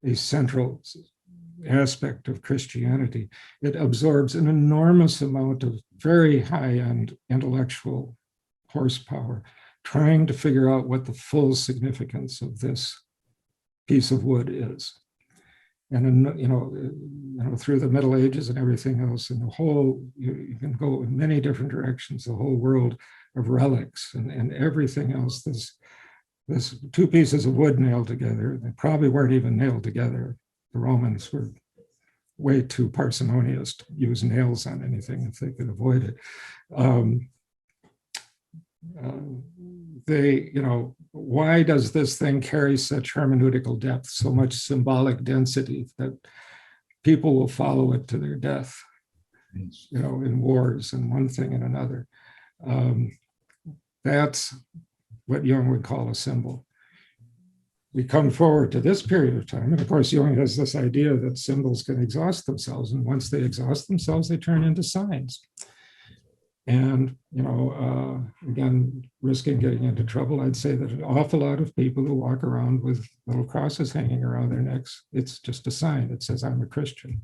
a central aspect of Christianity, it absorbs an enormous amount of very high-end intellectual horsepower, trying to figure out what the full significance of this piece of wood is. And through the Middle Ages and everything else, and the whole, you can go in many different directions, the whole world of relics and everything else. This two pieces of wood nailed together, they probably weren't even nailed together. The Romans were way too parsimonious to use nails on anything if they could avoid it. Why does this thing carry such hermeneutical depth, so much symbolic density that people will follow it to their death, in wars and one thing and another? That's what Jung would call a symbol. We come forward to this period of time, and of course, Jung has this idea that symbols can exhaust themselves, and once they exhaust themselves, they turn into signs. And, again, risking getting into trouble, I'd say that an awful lot of people who walk around with little crosses hanging around their necks, it's just a sign that says, I'm a Christian.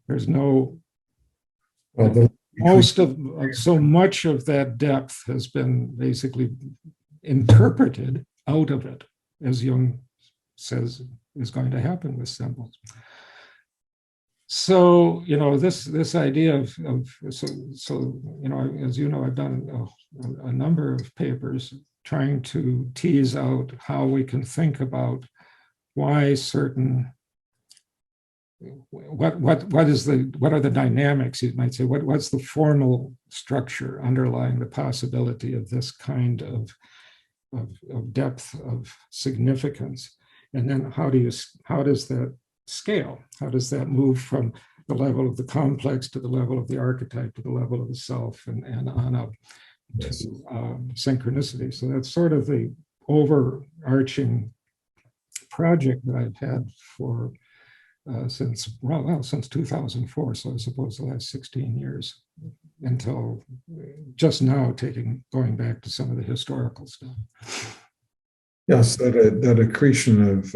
There's no, so much of that depth has been basically interpreted out of it, as Jung says is going to happen with symbols. So, this idea of as you know, I've done a number of papers trying to tease out how we can think about why certain, what are the dynamics, you might say, what's the formal structure underlying the possibility of this kind of depth of significance, and then how does that scale? How does that move from the level of the complex to the level of the archetype to the level of the self and on up to synchronicity? So that's sort of the overarching project that I've had for since 2004. So I suppose the last 16 years, until just now going back to some of the historical stuff. Yes, that accretion of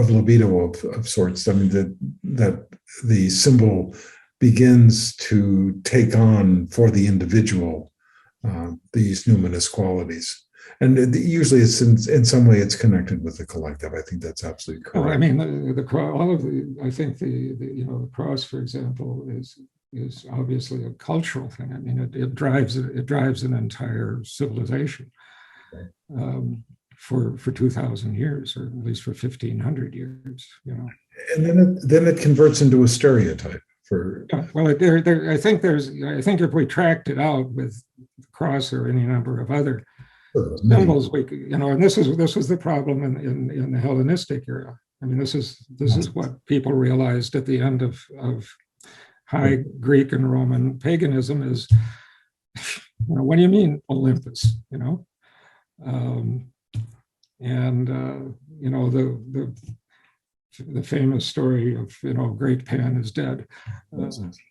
libido of sorts. I mean, that the symbol begins to take on for the individual these numinous qualities. And usually it's in some way it's connected with the collective. I think that's absolutely correct. Well, I mean, I think the cross, for example, is obviously a cultural thing. I mean, it drives an entire civilization. for 2,000 years, or at least for 1,500 years, you know. And then it converts into a stereotype for. Yeah, well, I think if we tracked it out with the cross or any number of other symbols, we could, you know, and this was the problem in the Hellenistic era. I mean, this is what people realized at the end of high Greek and Roman paganism is, you know, what do you mean Olympus, you know? You know, the famous story of, you know, great Pan is dead.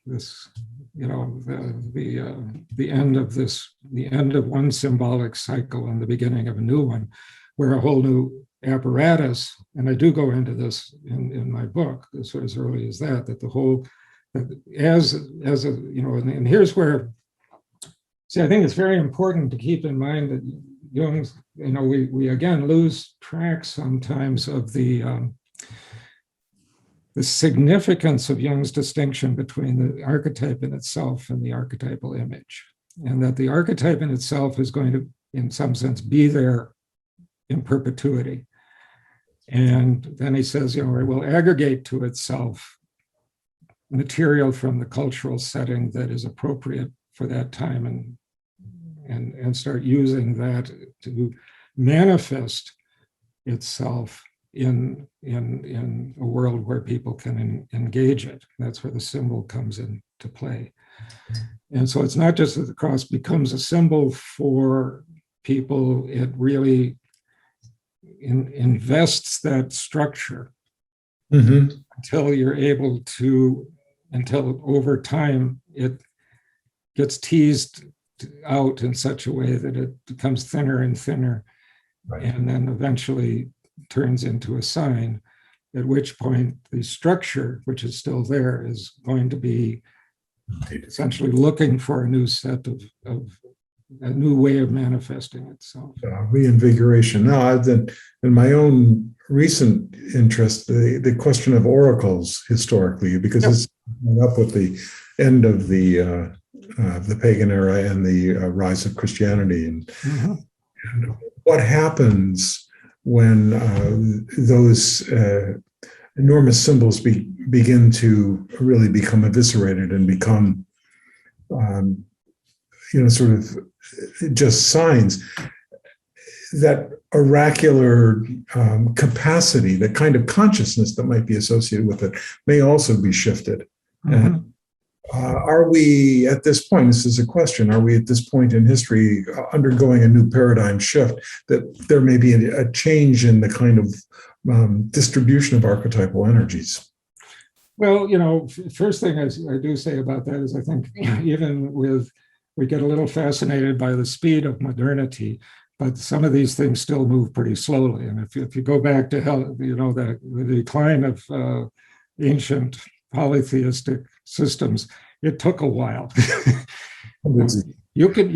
This, you know, the end of one symbolic cycle and the beginning of a new one, where a whole new apparatus, and I do go into this in my book as early as that the whole, as a, you know, and here's where, see, I think it's very important to keep in mind that Jung's, you know, we again lose track sometimes of the significance of Jung's distinction between the archetype in itself and the archetypal image, and that the archetype in itself is going to, in some sense, be there in perpetuity. And then he says, you know, it will aggregate to itself material from the cultural setting that is appropriate for that time, and start using that to manifest itself in a world where people can engage it. That's where the symbol comes into play. And so it's not just that the cross becomes a symbol for people, it really invests that structure until you're able to, until over time it gets teased out in such a way that it becomes thinner and thinner, right, and then eventually turns into a sign, at which point the structure, which is still there, is going to be essentially looking for a new set of a new way of manifesting itself. Reinvigoration. Now, in my own recent interest, the question of oracles historically, because it's up with the end of the pagan era and the rise of Christianity, and what happens when those enormous symbols begin to really become eviscerated and become, you know, sort of just signs. That oracular capacity, the kind of consciousness that might be associated with it, may also be shifted. And are we at this point, this is a question, are we at this point in history undergoing a new paradigm shift, that there may be a change in the kind of distribution of archetypal energies? Well, you know, first thing I do say about that is I think even we get a little fascinated by the speed of modernity, but some of these things still move pretty slowly. And if you go back to, you know, the decline of ancient polytheistic systems, it took a while. You can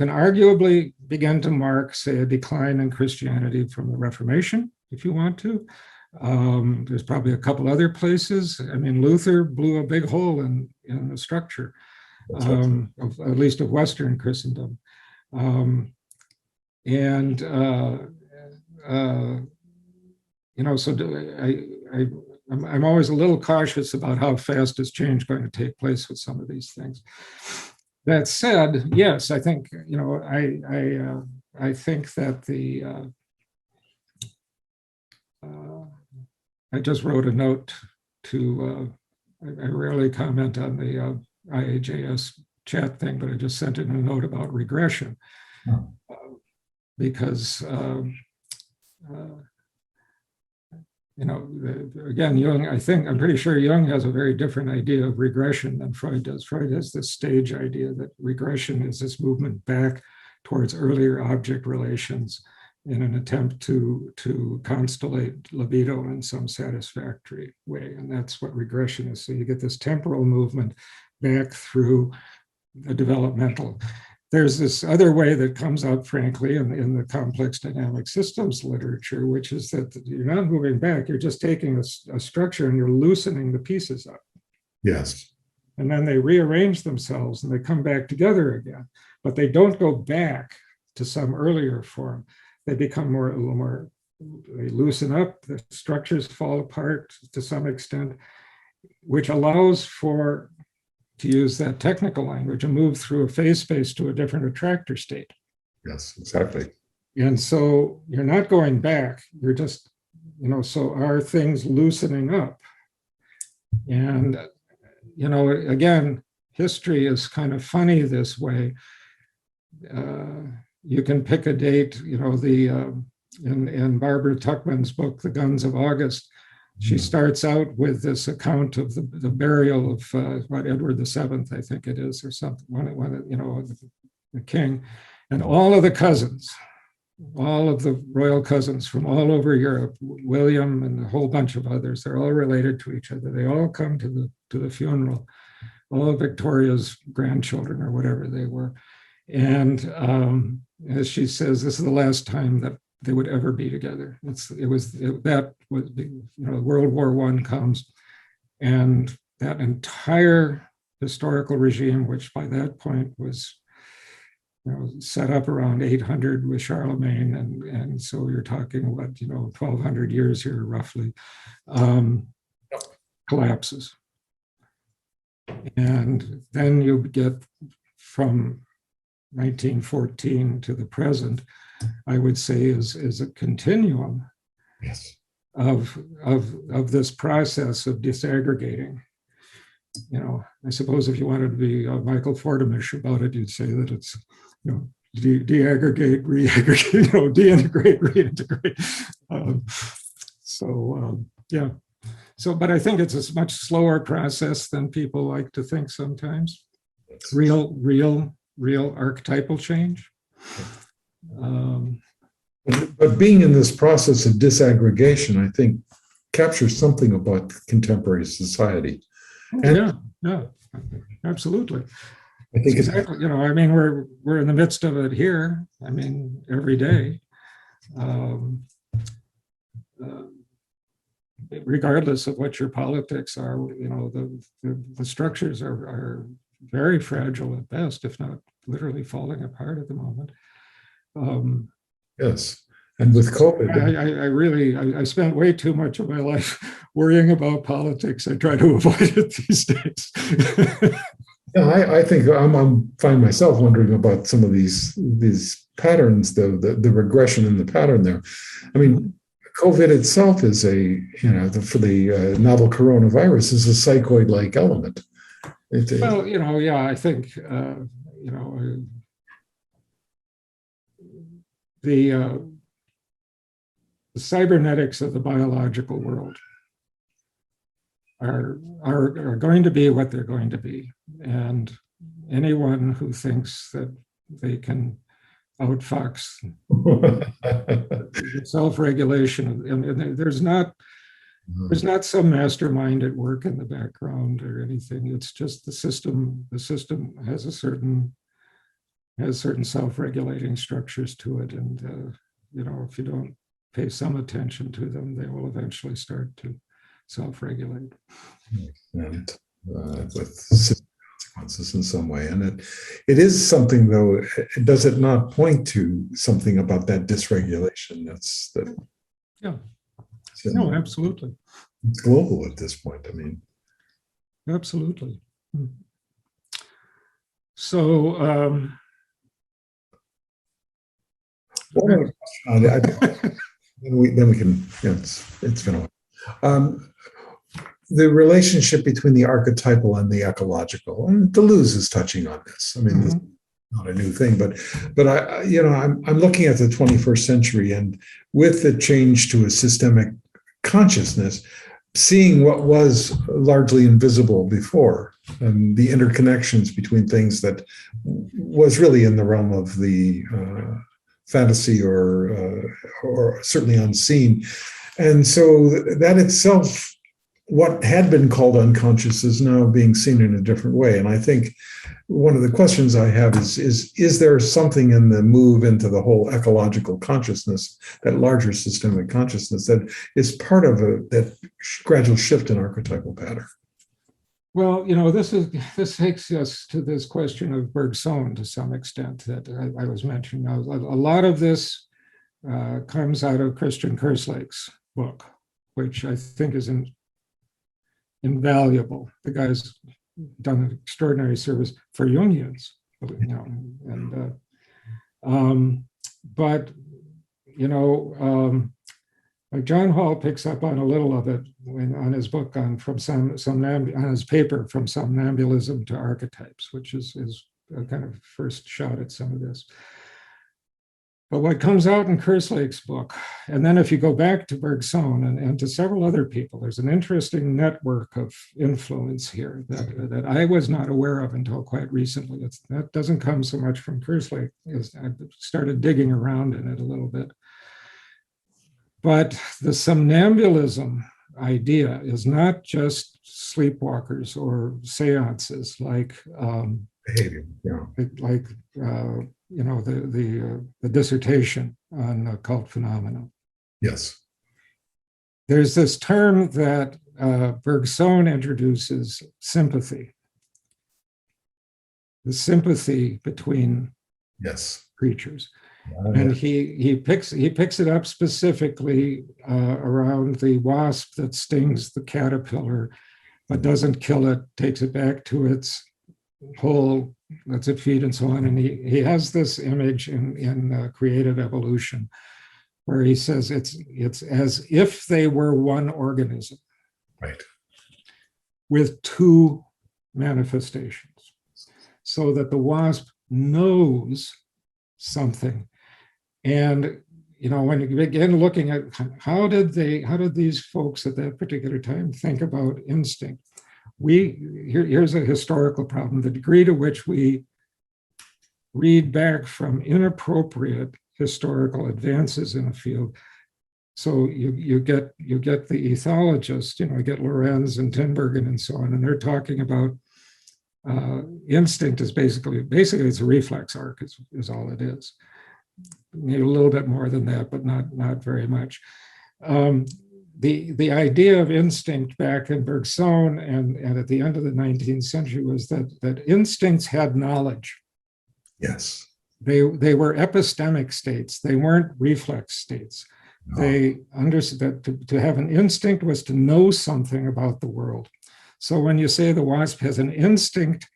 arguably begin to mark, say, a decline in Christianity from the Reformation, if you want to. There's probably a couple other places. I mean, Luther blew a big hole in the structure, at least of Western Christendom. You know, so I'm always a little cautious about how fast is change going to take place with some of these things. That said, yes, I think, you know, I think that I just wrote a note to, I rarely comment on the IAJS chat thing, but I just sent in a note about regression. Because, you know, again, Jung, I'm pretty sure Jung has a very different idea of regression than Freud does. Freud has this stage idea that regression is this movement back towards earlier object relations in an attempt to constellate libido in some satisfactory way. And that's what regression is. So you get this temporal movement back through the developmental. There's this other way that comes up, frankly, in the complex dynamic systems literature, which is that you're not moving back, you're just taking a structure and you're loosening the pieces up. Yes. And then they rearrange themselves and they come back together again, but they don't go back to some earlier form. They become a little more, they loosen up, the structures fall apart to some extent, which allows for, to use that technical language, a move through a phase space to a different attractor state. Yes, exactly. And so you're not going back, you're just, so are things loosening up? And, again, history is kind of funny this way. You can pick a date, in Barbara Tuchman's book, The Guns of August, she starts out with this account of the burial of Edward VII, I think it is, or something, the king, and all of the cousins, all of the royal cousins from all over Europe, William and a whole bunch of others, they're all related to each other. They all come to the funeral, all of Victoria's grandchildren or whatever they were. And as she says, this is the last time that they would ever be together. World War I comes, and that entire historical regime, which by that point was set up around 800 with Charlemagne, and so you're talking 1,200 years here roughly, collapses. And then you get from 1914 to the present, I would say is a continuum Yes. of this process of disaggregating. I suppose if you wanted to be Michael Fortamish about it, you'd say that it's deaggregate, reaggregate, deintegrate, reintegrate. Yeah. So, but I think it's a much slower process than people like to think sometimes. Real archetypal change. But being in this process of disaggregation, I think, captures something about contemporary society. And yeah, absolutely. I think it's exactly. We're in the midst of it here. Every day. Regardless of what your politics are, the structures are very fragile at best, if not literally falling apart at the moment. Yes, and with COVID, I spent way too much of my life worrying about politics. I try to avoid it these days. Yeah, I think I'm find myself wondering about some of these patterns, the regression in the pattern there. COVID itself is for the novel coronavirus is a psychoid-like element. I think the cybernetics of the biological world are going to be what they're going to be, and anyone who thinks that they can outfox the self-regulation, and there's not some mastermind at work in the background or anything. It's just the system. The system has certain self-regulating structures to it, and if you don't pay some attention to them, they will eventually start to self-regulate. And with consequences in some way, and it is something, though. Does it not point to something about that dysregulation? No, absolutely. It's global at this point. Absolutely. So, then we can. It's been a while. The relationship between the archetypal and the ecological, and Deleuze is touching on this. This is not a new thing, but I'm looking at the 21st century, and with the change to a systemic consciousness, seeing what was largely invisible before, and the interconnections between things that was really in the realm of the fantasy or certainly unseen. And so that itself, what had been called unconscious, is now being seen in a different way. And I think one of the questions I have is there something in the move into the whole ecological consciousness, that larger systemic consciousness, that is part of that gradual shift in archetypal pattern? Well, this takes us to this question of Bergson to some extent that I was mentioning. Now, a lot of this comes out of Christian Kerslake's book, which I think is invaluable. The guy's done an extraordinary service for Jungians, and but like John Hall picks up on a little of it on his book on his paper From Somnambulism to Archetypes, which is a kind of first shot at some of this. But what comes out in Kerslake's book, and then if you go back to Bergson and to several other people, there's an interesting network of influence here that I was not aware of until quite recently. That doesn't come so much from Kerslake. I started digging around in it a little bit. But the somnambulism idea is not just sleepwalkers or seances like Behavior, the dissertation on occult phenomena. Yes. There's this term that Bergson introduces, sympathy. The sympathy between creatures. And he picks it up specifically around the wasp that stings the caterpillar, but doesn't kill it, takes it back to its hole, lets it feed, and so on. And he has this image in Creative Evolution, where he says it's as if they were one organism, right, with two manifestations, so that the wasp knows something. And when you begin looking at how did these folks at that particular time think about instinct? Here's a historical problem: the degree to which we read back from inappropriate historical advances in a field. So you get the ethologist, you get Lorenz and Tinbergen and so on, and they're talking about instinct is basically it's a reflex arc is all it is. Need a little bit more than that, but not very much. The idea of instinct back in Bergson and at the end of the 19th century was that instincts had knowledge. Yes. They were epistemic states. They weren't reflex states. No. They understood that to have an instinct was to know something about the world. So when you say the wasp has an instinct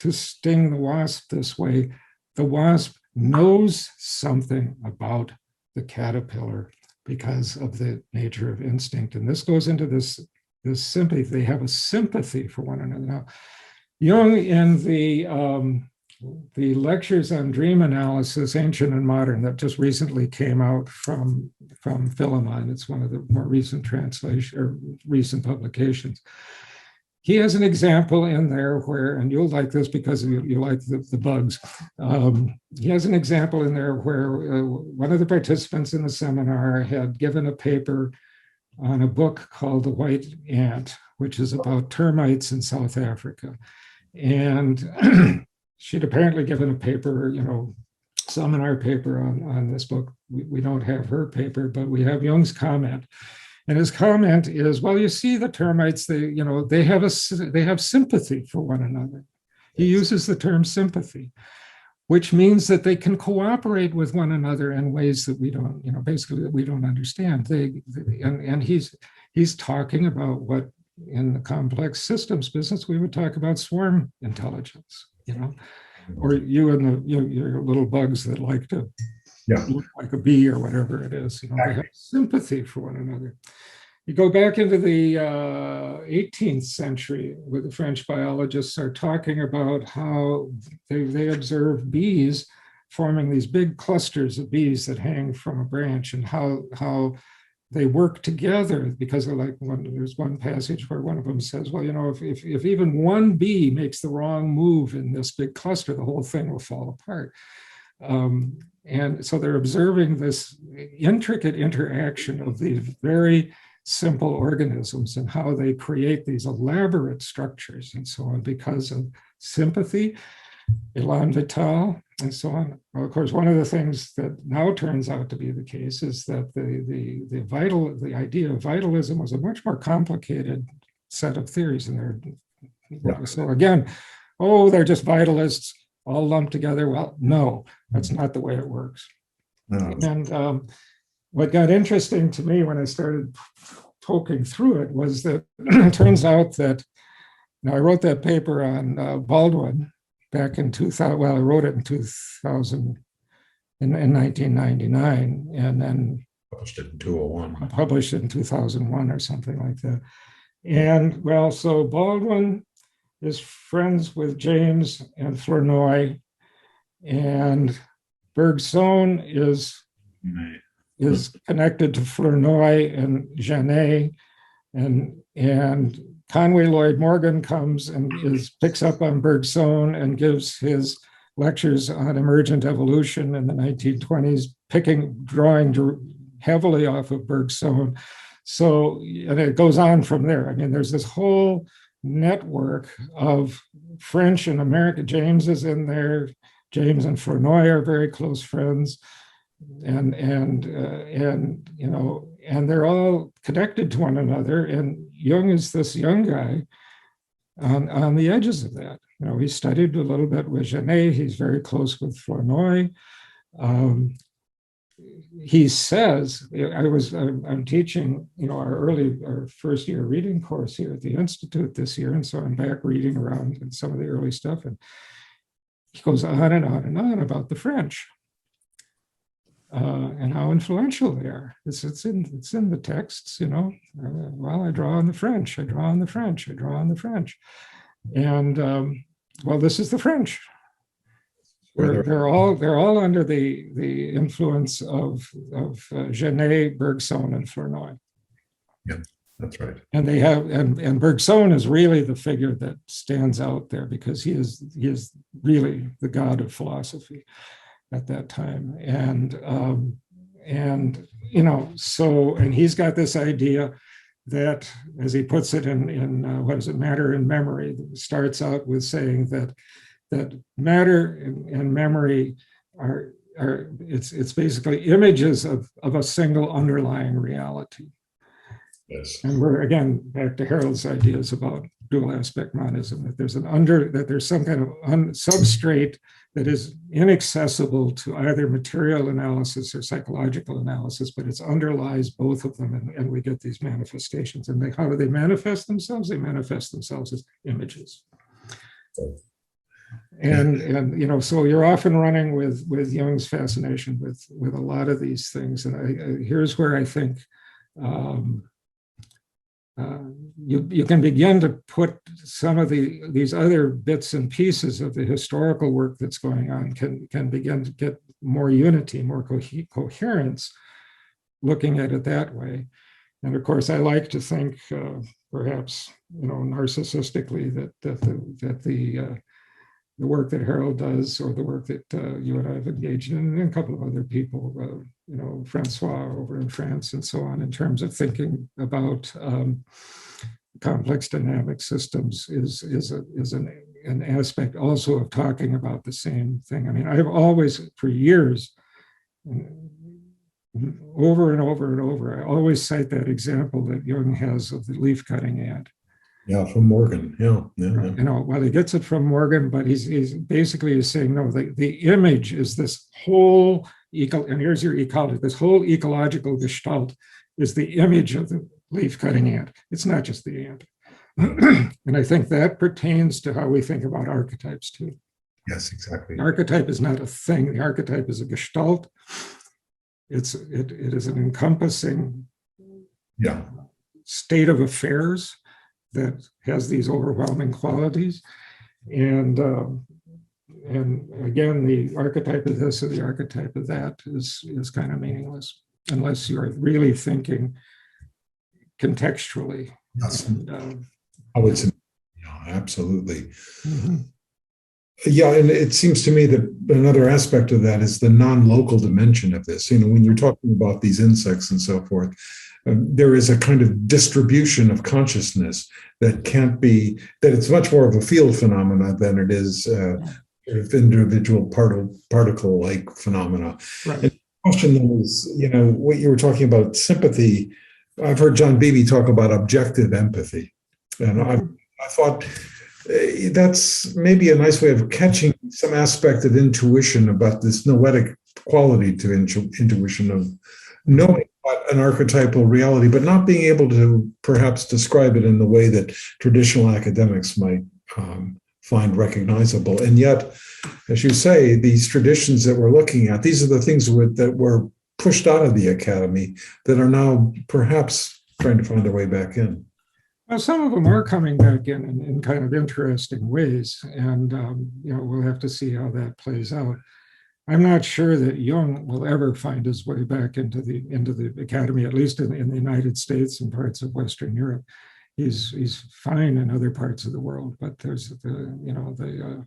to sting the wasp this way, the wasp knows something about the caterpillar because of the nature of instinct. And this goes into this sympathy. They have a sympathy for one another. Now, Jung in the lectures on dream analysis, ancient and modern, that just recently came out from Philemon. It's one of the more recent recent publications. He has an example in there where, and you'll like this because you like the bugs. He has an example in there where one of the participants in the seminar had given a paper on a book called The White Ant, which is about termites in South Africa. And she'd apparently given a paper, seminar paper on this book. We don't have her paper, but we have Jung's comment. And his comment is, well, you see the termites, they have sympathy for one another. He uses the term sympathy, which means that they can cooperate with one another in ways that we don't, basically that we don't understand. And he's talking about what in the complex systems business, we would talk about swarm intelligence, or you and your little bugs that like to look like a bee or whatever it is, they have sympathy for one another. You go back into the 18th century, where the French biologists are talking about how they observe bees forming these big clusters of bees that hang from a branch, and how they work together, because there's one passage where one of them says, well, if even one bee makes the wrong move in this big cluster, the whole thing will fall apart. And so they're observing this intricate interaction of these very simple organisms and how they create these elaborate structures and so on because of sympathy, elan vital, and so on. Well, of course, one of the things that now turns out to be the case is that the idea of vitalism was a much more complicated set of theories, and there are Yeah. So again, oh, they're just vitalists all lumped together. Well, no, that's not the way it works. No. And what got interesting to me when I started poking through it was that it turns out that I wrote that paper on Baldwin back in 2000. Well, I wrote it in 2000, in 1999, and then Published it in 201. Published it in 2001 or something like that. And well, so Baldwin is friends with James and Flournoy, and Bergson is connected to Flournoy and Genet, and Conway Lloyd Morgan comes and picks up on Bergson and gives his lectures on emergent evolution in the 1920s, drawing heavily off of Bergson. So, and it goes on from there. I mean, there's this whole network of French and American. James is in there. James and Flournoy are very close friends, and they're all connected to one another. And Jung is this young guy on the edges of that. He studied a little bit with Genet. He's very close with Flournoy. He says, I'm teaching, our first year reading course here at the Institute this year. And so I'm back reading around in some of the early stuff. And he goes on and on and on about the French and how influential they are. It's in the texts, well, I draw on the French, I draw on the French, I draw on the French. And well, this is the French. They're all under the influence of Genet, Bergson, and Flournoy. Yeah, that's right. And they have, and Bergson is really the figure that stands out there because he is really the god of philosophy at that time. And he's got this idea that, as he puts it in what is it, Matter and Memory, starts out with saying that matter and memory are it's basically images of a single underlying reality. Yes. And we're again back to Harold's ideas about dual aspect monism, that there's some kind of substrate that is inaccessible to either material analysis or psychological analysis, but it underlies both of them, and we get these manifestations. And how do they manifest themselves? They manifest themselves as images. And so you're often running with Jung's fascination with a lot of these things. And here's where I think you can begin to put some of these other bits and pieces of the historical work that's going on can begin to get more unity, more coherence, looking at it that way. And of course, I like to think, perhaps narcissistically, that the work that Harold does, or the work that you and I have engaged in, and a couple of other people, Francois over in France and so on, in terms of thinking about complex dynamic systems is an aspect also of talking about the same thing. I mean, I've always, for years, over and over and over, I always cite that example that Jung has of the leaf cutting ant. Yeah, from Morgan. Yeah. Well, he gets it from Morgan, but he's basically saying, no, the image is this whole and here's your ecology. This whole ecological gestalt is the image of the leaf-cutting ant. It's not just the ant. And I think that pertains to how we think about archetypes too. Yes, exactly. The archetype is not a thing. The archetype is a gestalt. It is an encompassing state of affairs that has these overwhelming qualities. And again, the archetype of this or the archetype of that is kind of meaningless unless you're really thinking contextually. Yes. And, I would say, absolutely. Mm-hmm. Yeah, and it seems to me that another aspect of that is the non-local dimension of this. When you're talking about these insects and so forth, there is a kind of distribution of consciousness that it's much more of a field phenomena than it is sort of individual particle-like phenomena. Right. And the question then is, what you were talking about, sympathy. I've heard John Beebe talk about objective empathy. And I thought that's maybe a nice way of catching some aspect of intuition about this noetic quality to intuition of knowing what an archetypal reality, but not being able to perhaps describe it in the way that traditional academics might find recognizable. And yet, as you say, these traditions that we're looking at, these are the things that were pushed out of the academy that are now perhaps trying to find their way back in. Well, some of them are coming back in kind of interesting ways, and we'll have to see how that plays out. I'm not sure that Jung will ever find his way back into the academy, at least in the United States and parts of Western Europe. He's fine in other parts of the world, but there's the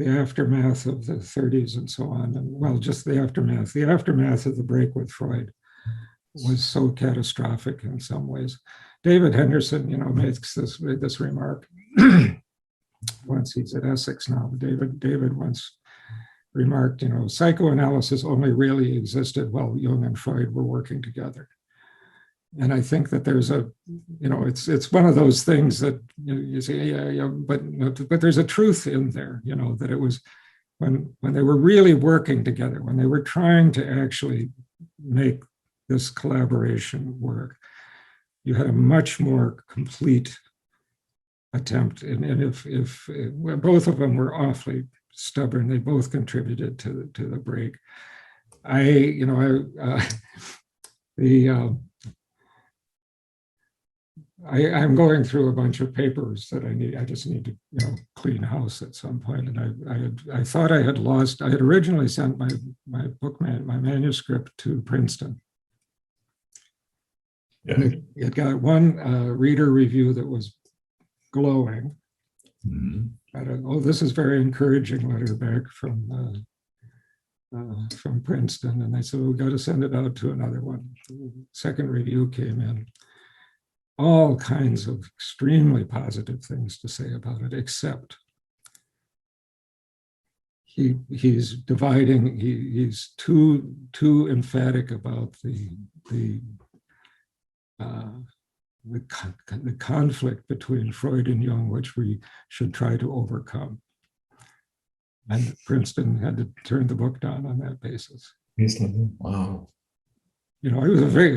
aftermath of the 30s and so on, and well, just the aftermath of the break with Freud was so catastrophic in some ways. David Henderson, makes this remark once. He's at Essex now. David once remarked, psychoanalysis only really existed while Jung and Freud were working together. And I think that there's it's one of those things that you say, yeah, but there's a truth in there, that it was when they were really working together, when they were trying to actually make this collaboration work, you had a much more complete attempt. And if both of them were awfully stubborn, they both contributed to the break. I'm going through a bunch of papers that I just need to clean house at some point. And I thought I had originally sent my manuscript to Princeton. Yeah. It got one reader review that was glowing. Mm-hmm. This is very encouraging letter back from Princeton. And they said, we got to send it out to another one. Second review came in. All kinds of extremely positive things to say about it, except he's dividing. He's too emphatic about the conflict between Freud and Jung, which we should try to overcome. And Princeton had to turn the book down on that basis. Wow.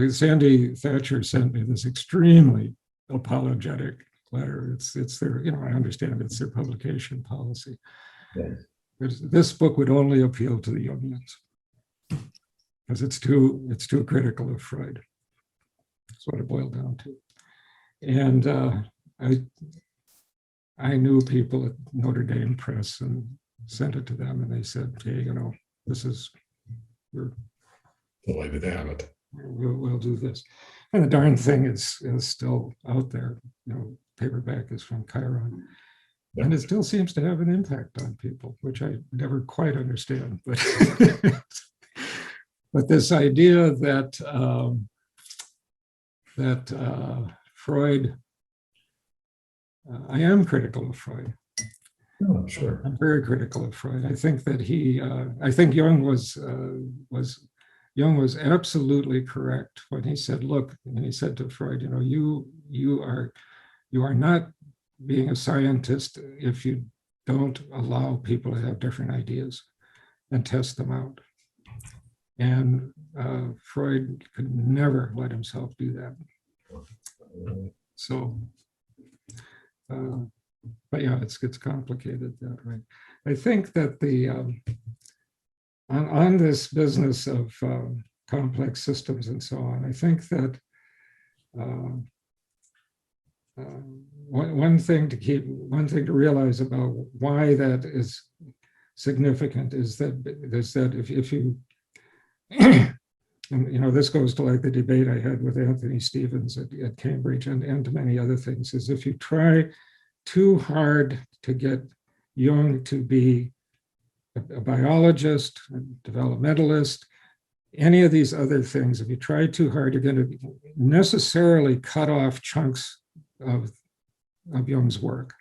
Sandy Thatcher sent me this extremely apologetic letter. It's their, I understand it's their publication policy. Yes. This book would only appeal to the Jungians because it's too critical of Freud. That's what it boiled down to. And I knew people at Notre Dame Press and sent it to them, and they said, hey, we're delighted to have it. We'll do this. And the darn thing is still out there. Paperback is from Chiron. Yeah. And it still seems to have an impact on people, which I never quite understand. But but this idea that Freud, I am critical of Freud. Oh, sure. I'm very critical of Freud. I think that I think Jung was absolutely correct when he said, look, and he said to Freud, you are not being a scientist if you don't allow people to have different ideas and test them out. And Freud could never let himself do that. So, but yeah, it's complicated that way. I think that on this business of complex systems and so on, I think that one thing to realize about why that is significant is that if you and this goes to like the debate I had with Anthony Stevens at Cambridge and to many other things, is if you try too hard to get Jung to be a biologist, a developmentalist, any of these other things, if you try too hard, you're going to necessarily cut off chunks of Jung's work.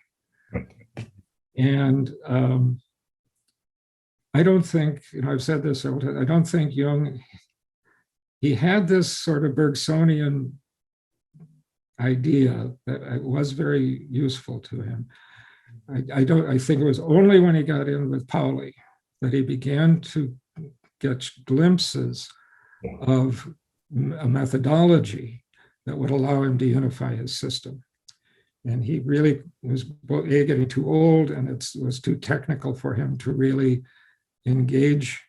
And I don't think, I've said this, I don't think Jung, he had this sort of Bergsonian idea that it was very useful to him. I think it was only when he got in with Pauli that he began to get glimpses of a methodology that would allow him to unify his system. And he really was getting too old, and it was too technical for him to really engage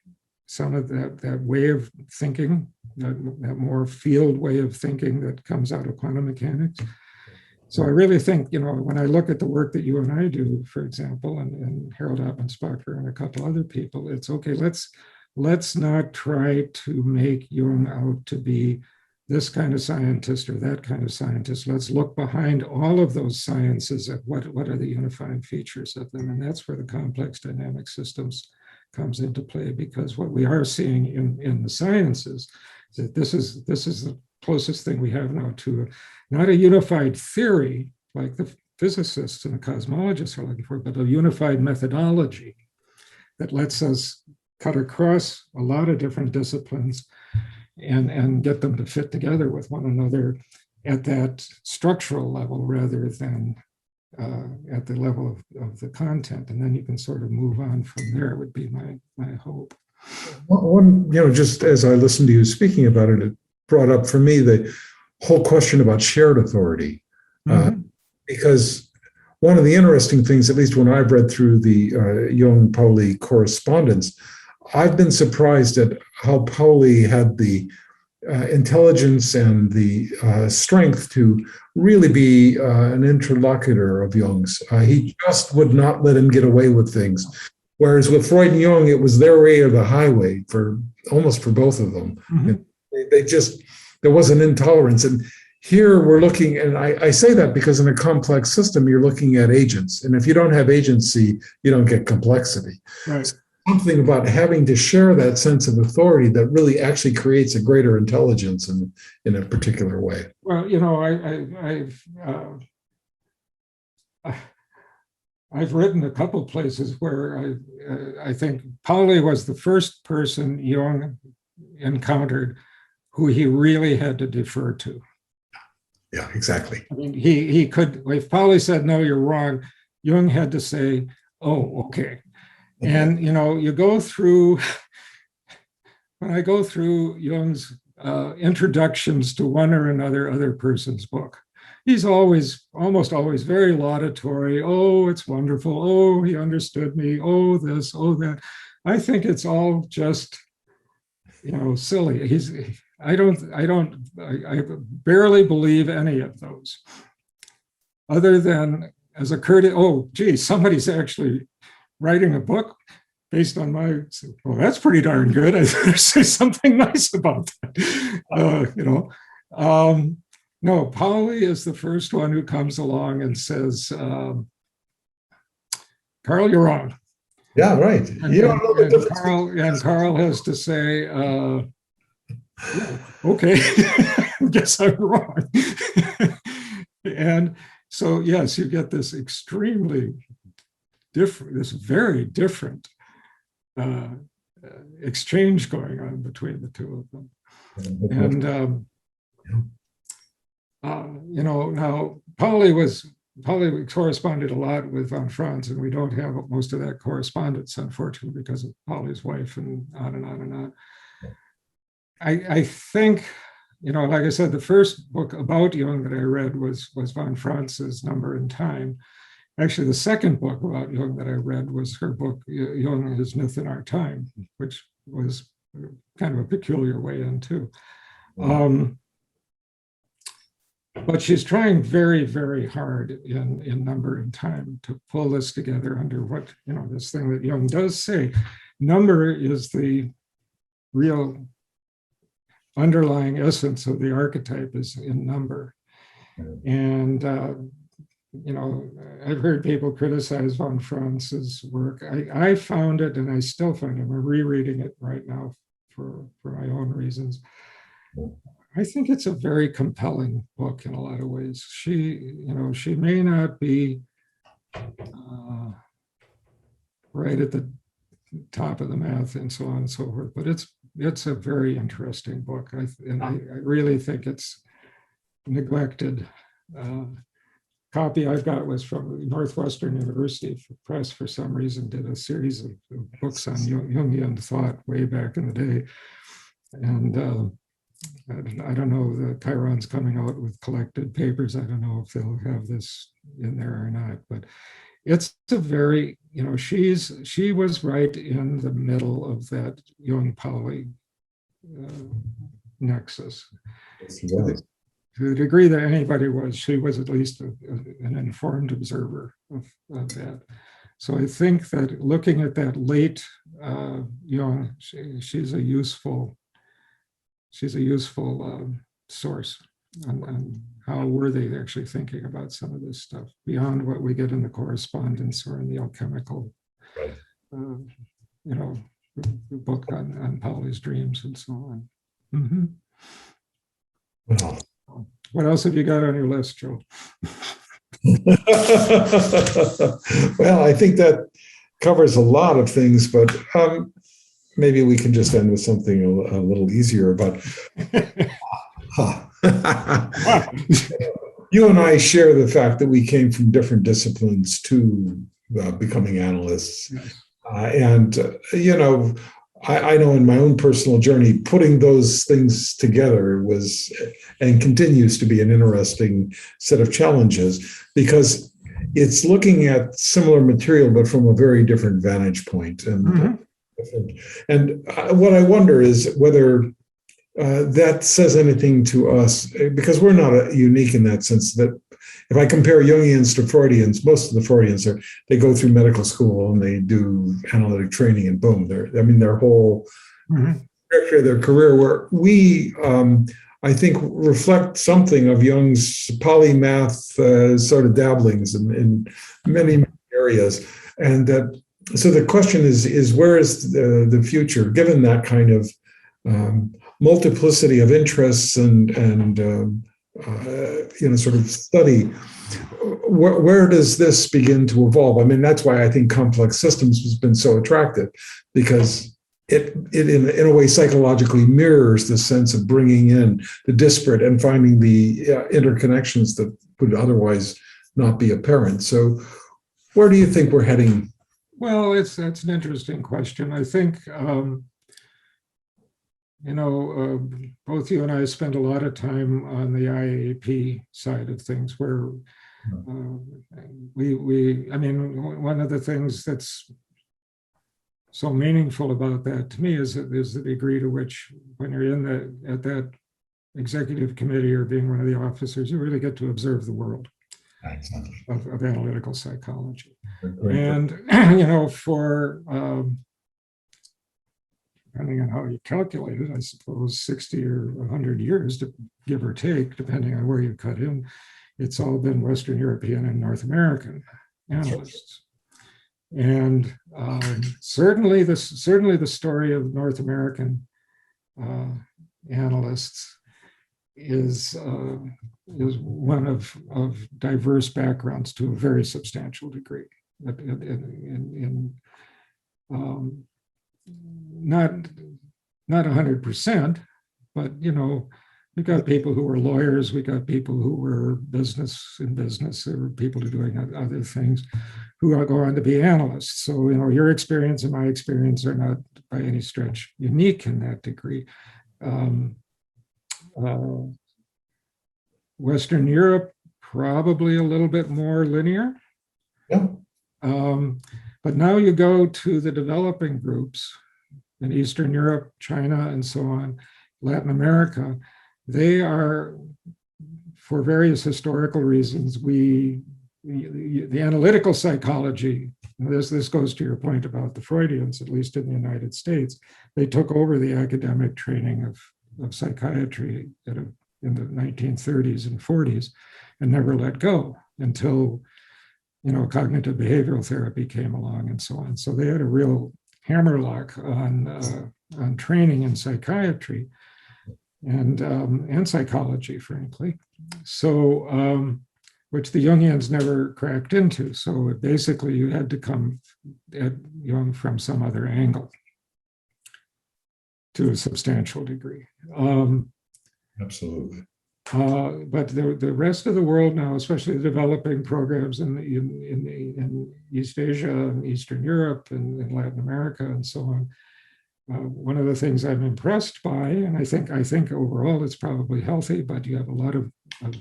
some of that way of thinking, that more field way of thinking that comes out of quantum mechanics. So I really think, when I look at the work that you and I do, for example, and Harold Appensbacher and a couple other people, it's okay, let's not try to make Jung out to be this kind of scientist or that kind of scientist. Let's look behind all of those sciences at what are the unifying features of them. And that's where the complex dynamic systems comes into play, because what we are seeing in the sciences is that this is the closest thing we have now to not a unified theory like the physicists and the cosmologists are looking for, but a unified methodology that lets us cut across a lot of different disciplines and get them to fit together with one another at that structural level rather than at the level of the content. And then you can sort of move on from there, would be my hope. One, just as I listened to you speaking about it, it brought up for me the whole question about shared authority. Because one of the interesting things, at least when I've read through the Jung-Pauli correspondence, I've been surprised at how Pauli had the intelligence and the strength to really be an interlocutor of Jung's. He just would not let him get away with things. Whereas with Freud and Jung, it was their way or the highway almost for both of them. There was an intolerance. And here we're looking, and I say that because in a complex system, you're looking at agents. And if you don't have agency, you don't get complexity. Right. So something about having to share that sense of authority that really actually creates a greater intelligence in a particular way. Well, I've written a couple places where I think Pauli was the first person Jung encountered who he really had to defer to. Yeah, exactly. I mean, he could, if Pauli said, no, you're wrong, Jung had to say, oh, okay. And, you go through, when I go through Jung's introductions to one or another other person's book, he's almost always very laudatory. Oh, it's wonderful. Oh, he understood me. Oh, this, oh, that. I think it's all just, silly. I barely believe any of those, other than as a courtesy. Oh, geez, somebody's actually writing a book based on well, that's pretty darn good. I better say something nice about that. No, Pauli is the first one who comes along and says, Carl, you're wrong. Yeah, right. And Carl has to say, okay, I guess I'm wrong. And so, yes, you get this extremely different, this very different exchange going on between the two of them. And, now Pauli corresponded a lot with von Franz, and we don't have most of that correspondence, unfortunately, because of Pauli's wife and on and on and on. I think, like I said, the first book about Jung that I read was von Franz's Number in Time. Actually, the second book about Jung that I read was her book, Jung, His Myth in Our Time, which was kind of a peculiar way in too. But she's trying very, very hard in Number in Time to pull this together under what, this thing that Jung does say. Number is the real underlying essence of the archetype is in number. And, I've heard people criticize von Franz's work. I found it, and I still find it. I'm rereading it right now for my own reasons. I think it's a very compelling book in a lot of ways. She may not be right at the top of the math and so on and so forth, but it's a very interesting book. I really think it's neglected copy I've got was from Northwestern University Press. For some reason, did a series of books on Jungian thought way back in the day. And I don't know, the Chiron's coming out with collected papers. I don't know if they'll have this in there or not, but it's a very, she was right in the middle of that Jung Pauli nexus. Yes, To the degree that anybody was, she was at least an informed observer of that. So I think that looking at that late Jung, she's a useful source on how were they actually thinking about some of this stuff beyond what we get in the correspondence or in the alchemical, right. The book on Pauli's dreams and so on. Mm-hmm. Well. What else have you got on your list, Joe? Well, I think that covers a lot of things, but maybe we can just end with something a little easier. But you and I share the fact that we came from different disciplines to becoming analysts. I know in my own personal journey, putting those things together was and continues to be an interesting set of challenges because it's looking at similar material, but from a very different vantage point. And what I wonder is whether that says anything to us, because we're not unique in that sense that if I compare Jungians to Freudians, most of the Freudians they go through medical school and they do analytic training and boom, their whole trajectory of their career, where we, I think, reflect something of Jung's polymath sort of dabblings in many areas. And so the question is where is the future, given that kind of multiplicity of interests and sort of study, where does this begin to evolve? I mean, that's why I think complex systems has been so attractive, because it in a way psychologically mirrors the sense of bringing in the disparate and finding the interconnections that would otherwise not be apparent. So where do you think we're heading? Well, that's an interesting question. I think both you and I spend a lot of time on the IAP side of things, where one of the things that's so meaningful about that to me is the degree to which, when you're at that executive committee or being one of the officers, you really get to observe the world of analytical psychology. And for depending on how you calculate it, I suppose 60 or 100 years, give or take, depending on where you cut in, it's all been Western European and North American analysts. And certainly the story of North American analysts is one of diverse backgrounds to a very substantial degree. Not 100%, but we got people who were lawyers, we got people who were business, there were people doing other things who are going to be analysts. So your experience and my experience are not by any stretch unique in that degree. Western Europe, probably a little bit more linear. Yeah. But now you go to the developing groups in Eastern Europe, China, and so on, Latin America, they are, for various historical reasons, the analytical psychology, this goes to your point about the Freudians, at least in the United States, they took over the academic training of psychiatry in the 1930s and 40s and never let go until cognitive behavioral therapy came along and so on. So they had a real hammerlock on training in psychiatry and psychology, frankly. So, which the Jungians never cracked into. So basically, you had to come at Jung from some other angle to a substantial degree. Absolutely. But the rest of the world now, especially the developing programs in East Asia and Eastern Europe and in Latin America and so on, one of the things I'm impressed by, and I think overall it's probably healthy, but you have a lot of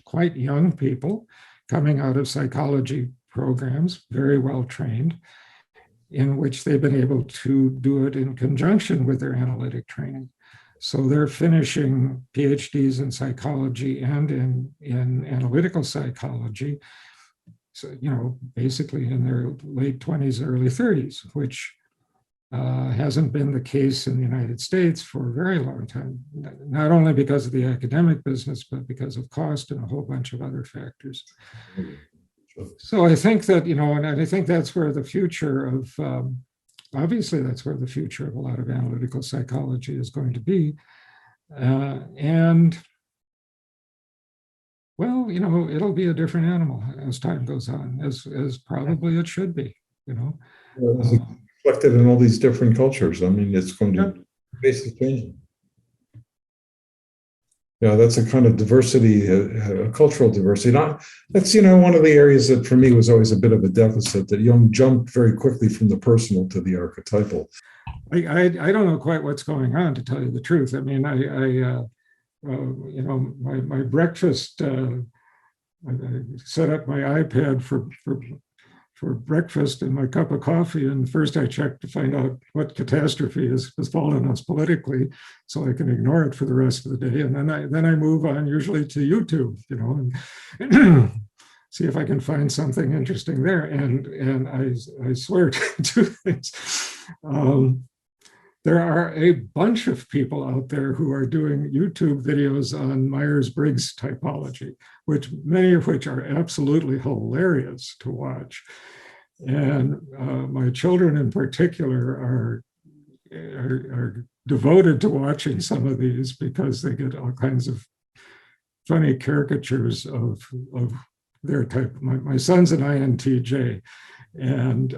quite young people coming out of psychology programs, very well trained, in which they've been able to do it in conjunction with their analytic training. So they're finishing PhDs in psychology and in analytical psychology, so, basically in their late 20s, early 30s, which hasn't been the case in the United States for a very long time, not only because of the academic business, but because of cost and a whole bunch of other factors. So I think that, and I think that's where the future of, obviously that's where the future of a lot of analytical psychology is going to be. And well, it'll be a different animal as time goes on, as probably it should be, It's reflected in all these different cultures. I mean, it's going to basically change. Yeah, that's a kind of diversity, a cultural diversity. That's, one of the areas that for me was always a bit of a deficit, that Jung jumped very quickly from the personal to the archetypal. I don't know quite what's going on, to tell you the truth. I mean, my breakfast, I set up my iPad for breakfast and my cup of coffee. And first I checked to find out what catastrophe has fallen us politically, so I can ignore it for the rest of the day. And then I move on usually to YouTube, and see if I can find something interesting there. And I swear to two things. There are a bunch of people out there who are doing YouTube videos on Myers-Briggs typology, many of which are absolutely hilarious to watch. And my children in particular are devoted to watching some of these, because they get all kinds of funny caricatures of their type. My son's an INTJ, and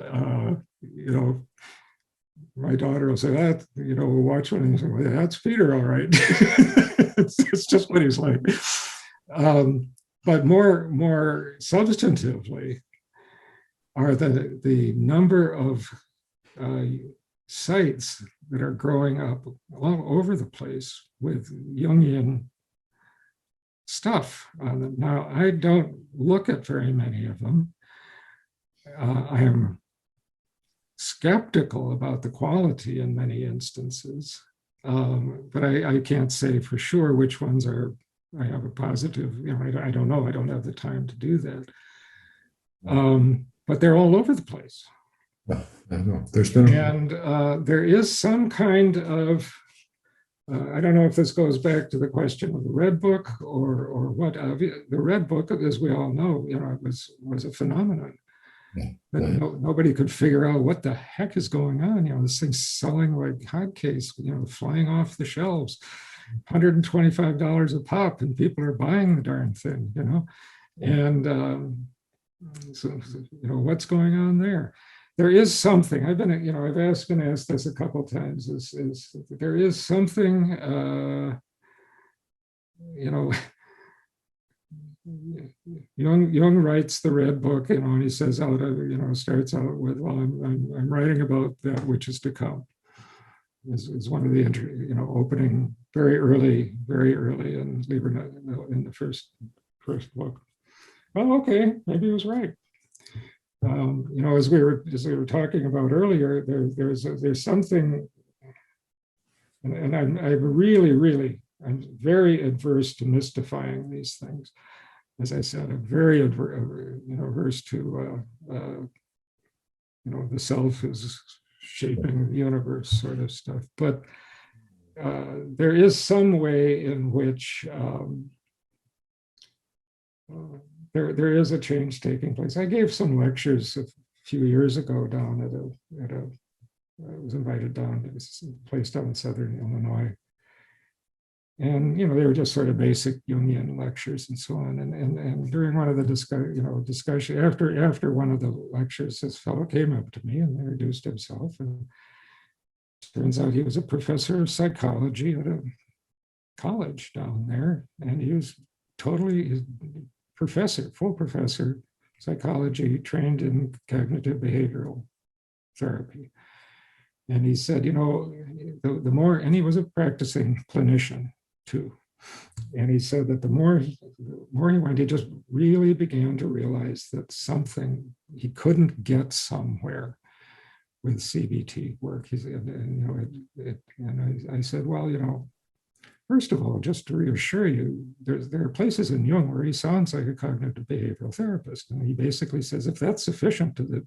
my daughter will say that, we'll watch one and say, well, that's Peter, all right. it's just what he's like. But more substantively are the number of sites that are growing up all over the place with Jungian stuff on them. Now, I don't look at very many of them. I am skeptical about the quality in many instances, but I can't say for sure which ones I have a positive, I don't know, I don't have the time to do that. But they're all over the place. Yeah, I know. And there is some kind of, I don't know if this goes back to the question of the Red Book or what. The Red Book, as we all know, was a phenomenon. That nobody could figure out what the heck is going on. This thing's selling like hotcakes, flying off the shelves, $125 a pop, and people are buying the darn thing, And so, what's going on there? There is something. I've been asked this a couple of times. Is there is something, Jung writes the Red Book, and he says starts out with, well, I'm writing about that which is to come. Is one of the opening very early in Liber in the first book. Well, okay, maybe he was right. As we were talking about earlier, there's something, and I'm very adverse to mystifying these things. As I said, I'm very averse to the self is shaping the universe sort of stuff. But there is some way in which there is a change taking place. I gave some lectures a few years ago down I was invited down to this place down in Southern Illinois. And, they were just sort of basic Jungian lectures and so on. And during one of the discussion, after one of the lectures, this fellow came up to me and introduced himself. And it turns out he was a professor of psychology at a college down there. And he was totally professor, full professor, psychology, trained in cognitive behavioral therapy. And he said, the more, and he was a practicing clinician too. And he said that the more he went, he just really began to realize that he couldn't get somewhere with CBT work. He said, and I said, well, first of all, just to reassure you, there are places in Jung where he sounds like a cognitive behavioral therapist. And he basically says, if that's sufficient to the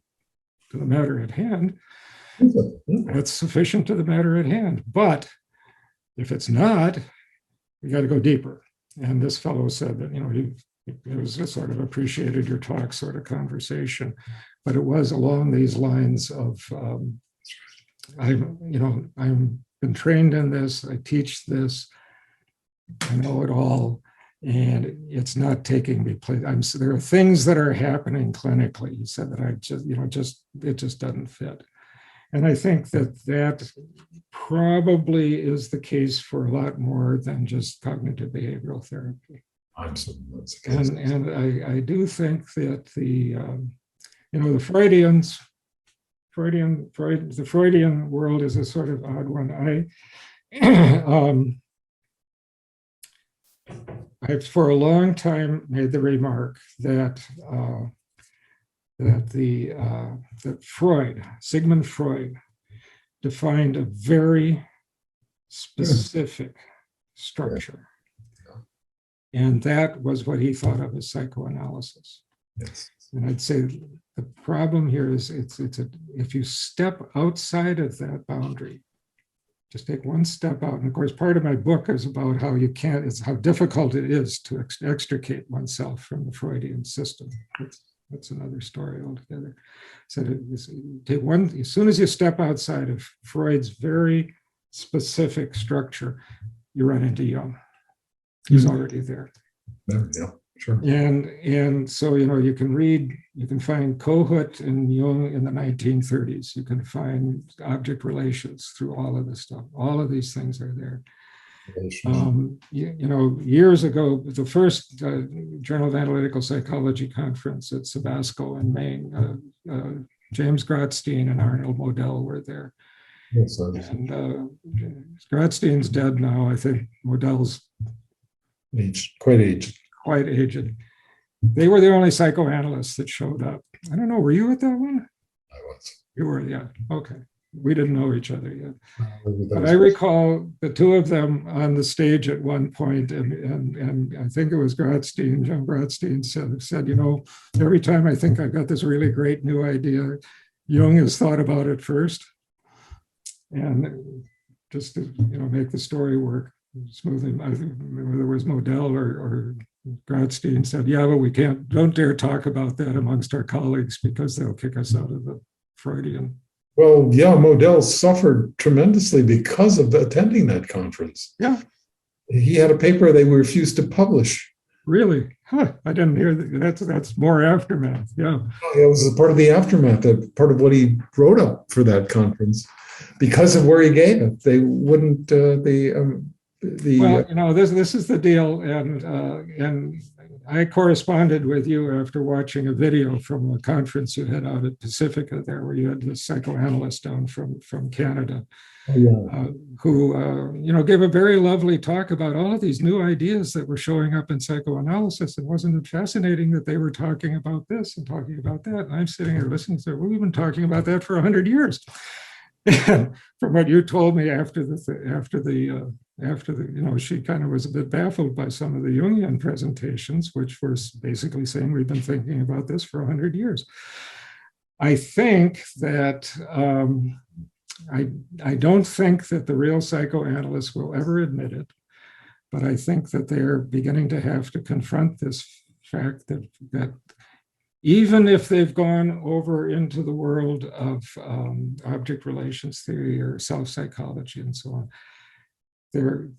matter at hand, that's sufficient to the matter at hand. But if it's not, we got to go deeper. And this fellow said that, it was just sort of appreciated your talk sort of conversation, but it was along these lines of, I'm been trained in this, I teach this, I know it all, and it's not taking me place. There are things that are happening clinically. He said that it just doesn't fit. And I think that probably is the case for a lot more than just cognitive behavioral therapy. Absolutely. And I do think that the Freudian world is a sort of odd one. I've for a long time made the remark that Sigmund Freud, defined a very specific structure. And that was what he thought of as psychoanalysis. Yes. And I'd say the problem here is if you step outside of that boundary, just take one step out. And of course, part of my book is about how how difficult it is to extricate oneself from the Freudian system. That's another story altogether. So take one, as soon as you step outside of Freud's very specific structure, you run into Jung. He's already there. Yeah, sure. And so, you can find Kohut and Jung in the 1930s. You can find object relations through all of this stuff. All of these things are there. Years ago, the first Journal of Analytical Psychology conference at Sabasco in Maine, James Grotstein and Arnold Modell were there. Yes, and Grotstein's dead now. I think Modell's quite aged. Quite aged. They were the only psychoanalysts that showed up. I don't know, were you at that one? I was. You were, yeah. Okay. We didn't know each other yet. But I recall the two of them on the stage at one point, and I think it was Grotstein, John Grotstein said, every time I think I've got this really great new idea, Jung has thought about it first. And just to make the story work smoothly, whether it was Modell or Grotstein said, yeah, but don't dare talk about that amongst our colleagues because they'll kick us out of the Freudian. Well, yeah, Modell suffered tremendously because of attending that conference. Yeah. He had a paper they refused to publish. Really? Huh. I didn't hear that. That's more aftermath. Yeah. It was a part of the aftermath, part of what he wrote up for that conference. Because of where he gave it, they wouldn't. This is the deal, and I corresponded with you after watching a video from a conference you had out at Pacifica there, where you had this psychoanalyst down from Canada, who gave a very lovely talk about all of these new ideas that were showing up in psychoanalysis. And wasn't it fascinating that they were talking about this and talking about that? And I'm sitting here listening to, well, we've been talking about that for 100 years. And from what you told me after she kind of was a bit baffled by some of the Jungian presentations, which were basically saying we've been thinking about this for 100 years. I think that I don't think that the real psychoanalysts will ever admit it, but I think that they're beginning to have to confront this fact that even if they've gone over into the world of object relations theory or self-psychology and so on, they're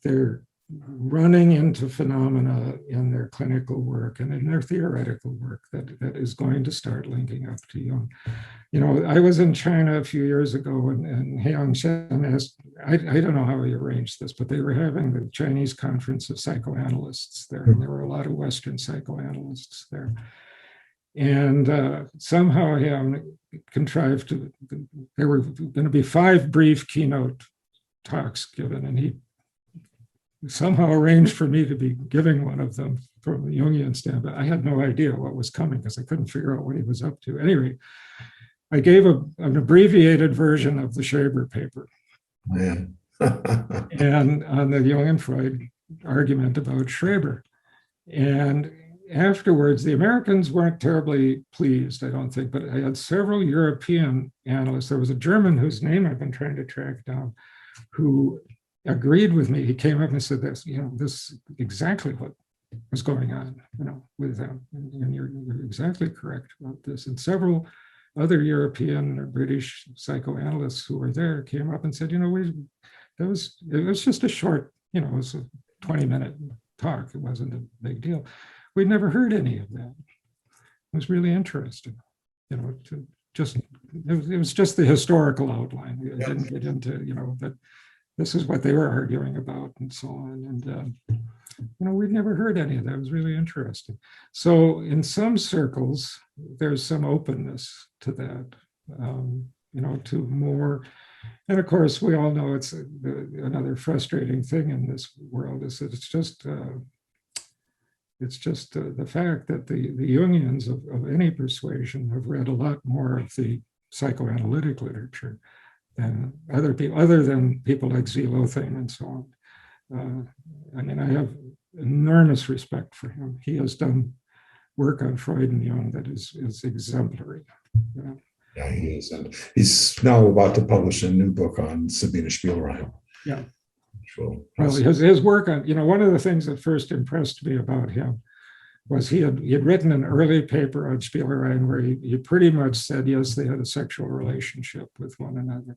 running into phenomena in their clinical work and in their theoretical work that is going to start linking up to Jung. You know, I was in China a few years ago, and Hogenson asked, I don't know how he arranged this, but they were having the Chinese conference of psychoanalysts there, and there were a lot of Western psychoanalysts there. And somehow he contrived to, there were going to be 5 brief keynote talks given, and he somehow arranged for me to be giving one of them from the Jungian standpoint. I had no idea what was coming because I couldn't figure out what he was up to. Anyway, I gave an abbreviated version of the Schreber paper. Man. And on the Jung and Freud argument about Schreber. And afterwards, the Americans weren't terribly pleased, I don't think, but I had several European analysts. There was a German whose name I've been trying to track down, who agreed with me. He came up and said, "This, you know, this is exactly what was going on, you know, with them, and you're exactly correct about this." And several other European or British psychoanalysts who were there came up and said, "You know, it was just a short, you know, it was a 20-minute talk. It wasn't a big deal. We'd never heard any of that. It was really interesting, you know, it was just the historical outline. We didn't get into, you know, that this is what they were arguing about and so on. And, you know, we'd never heard any of that. It was really interesting. So in some circles, there's some openness to that, you know, to more. And of course, we all know it's another frustrating thing in this world is that it's just the fact that the Jungians of any persuasion have read a lot more of the psychoanalytic literature than other people, other than people like Zielothane and so on. I mean, I have enormous respect for him. He has done work on Freud and Jung that is exemplary. You know? Yeah, he is. And he's now about to publish a new book on Sabine Spielrein. Yeah. Well, his work on, you know, one of the things that first impressed me about him was he had written an early paper on Spielrein where he pretty much said, yes, they had a sexual relationship with one another.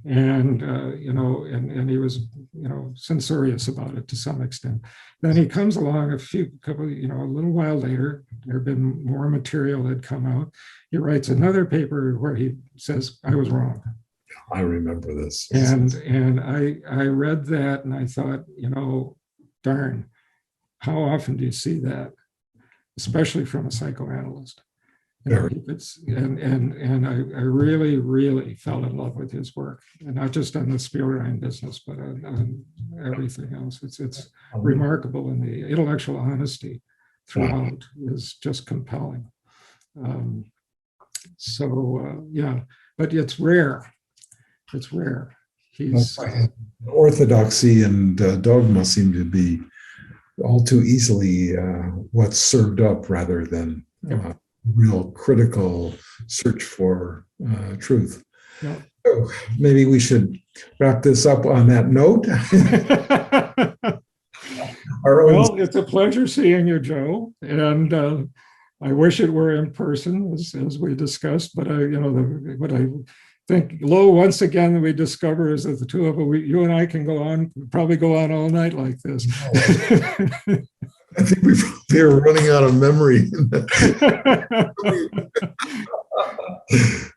And, you know, and he was, you know, censorious about it to some extent. Then he comes along a little while later, there had been more material had come out. He writes another paper where he says, I was wrong. I remember this. And I read that and I thought, you know, darn, how often do you see that? Especially from a psychoanalyst. You know, and I really, really fell in love with his work, and not just on the Spielrein business, but on everything else. It's remarkable, and the intellectual honesty throughout is just compelling. Yeah, but it's rare. It's rare. He's orthodoxy and dogma seem to be all too easily what's served up rather than real critical search for truth. Yeah. So maybe we should wrap this up on that note. Well, it's a pleasure seeing you, Joe, and I wish it were in person, as we discussed. But what I think, once again, we discover is that the two of us, you and I, can probably go on all night like this. I think we're running out of memory.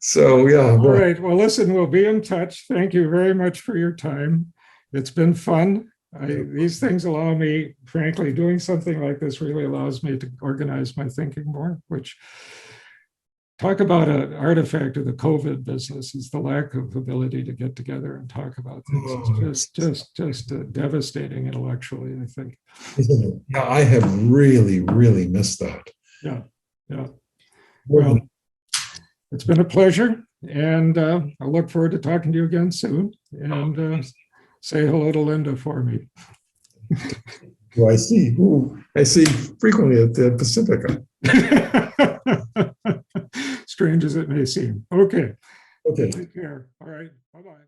So, yeah. All right. Well, listen, we'll be in touch. Thank you very much for your time. It's been fun. These things allow me, frankly, doing something like this really allows me to organize my thinking more, which, talk about an artifact of the COVID business, is the lack of ability to get together and talk about things. It's just devastating intellectually, I think. Yeah, I have really, really missed that. Yeah. Well, it's been a pleasure, and I look forward to talking to you again soon. And say hello to Linda for me. Well, I see. I see frequently at the Pacifica. Strange as it may seem. Okay. Okay. Take care. All right. Bye-bye.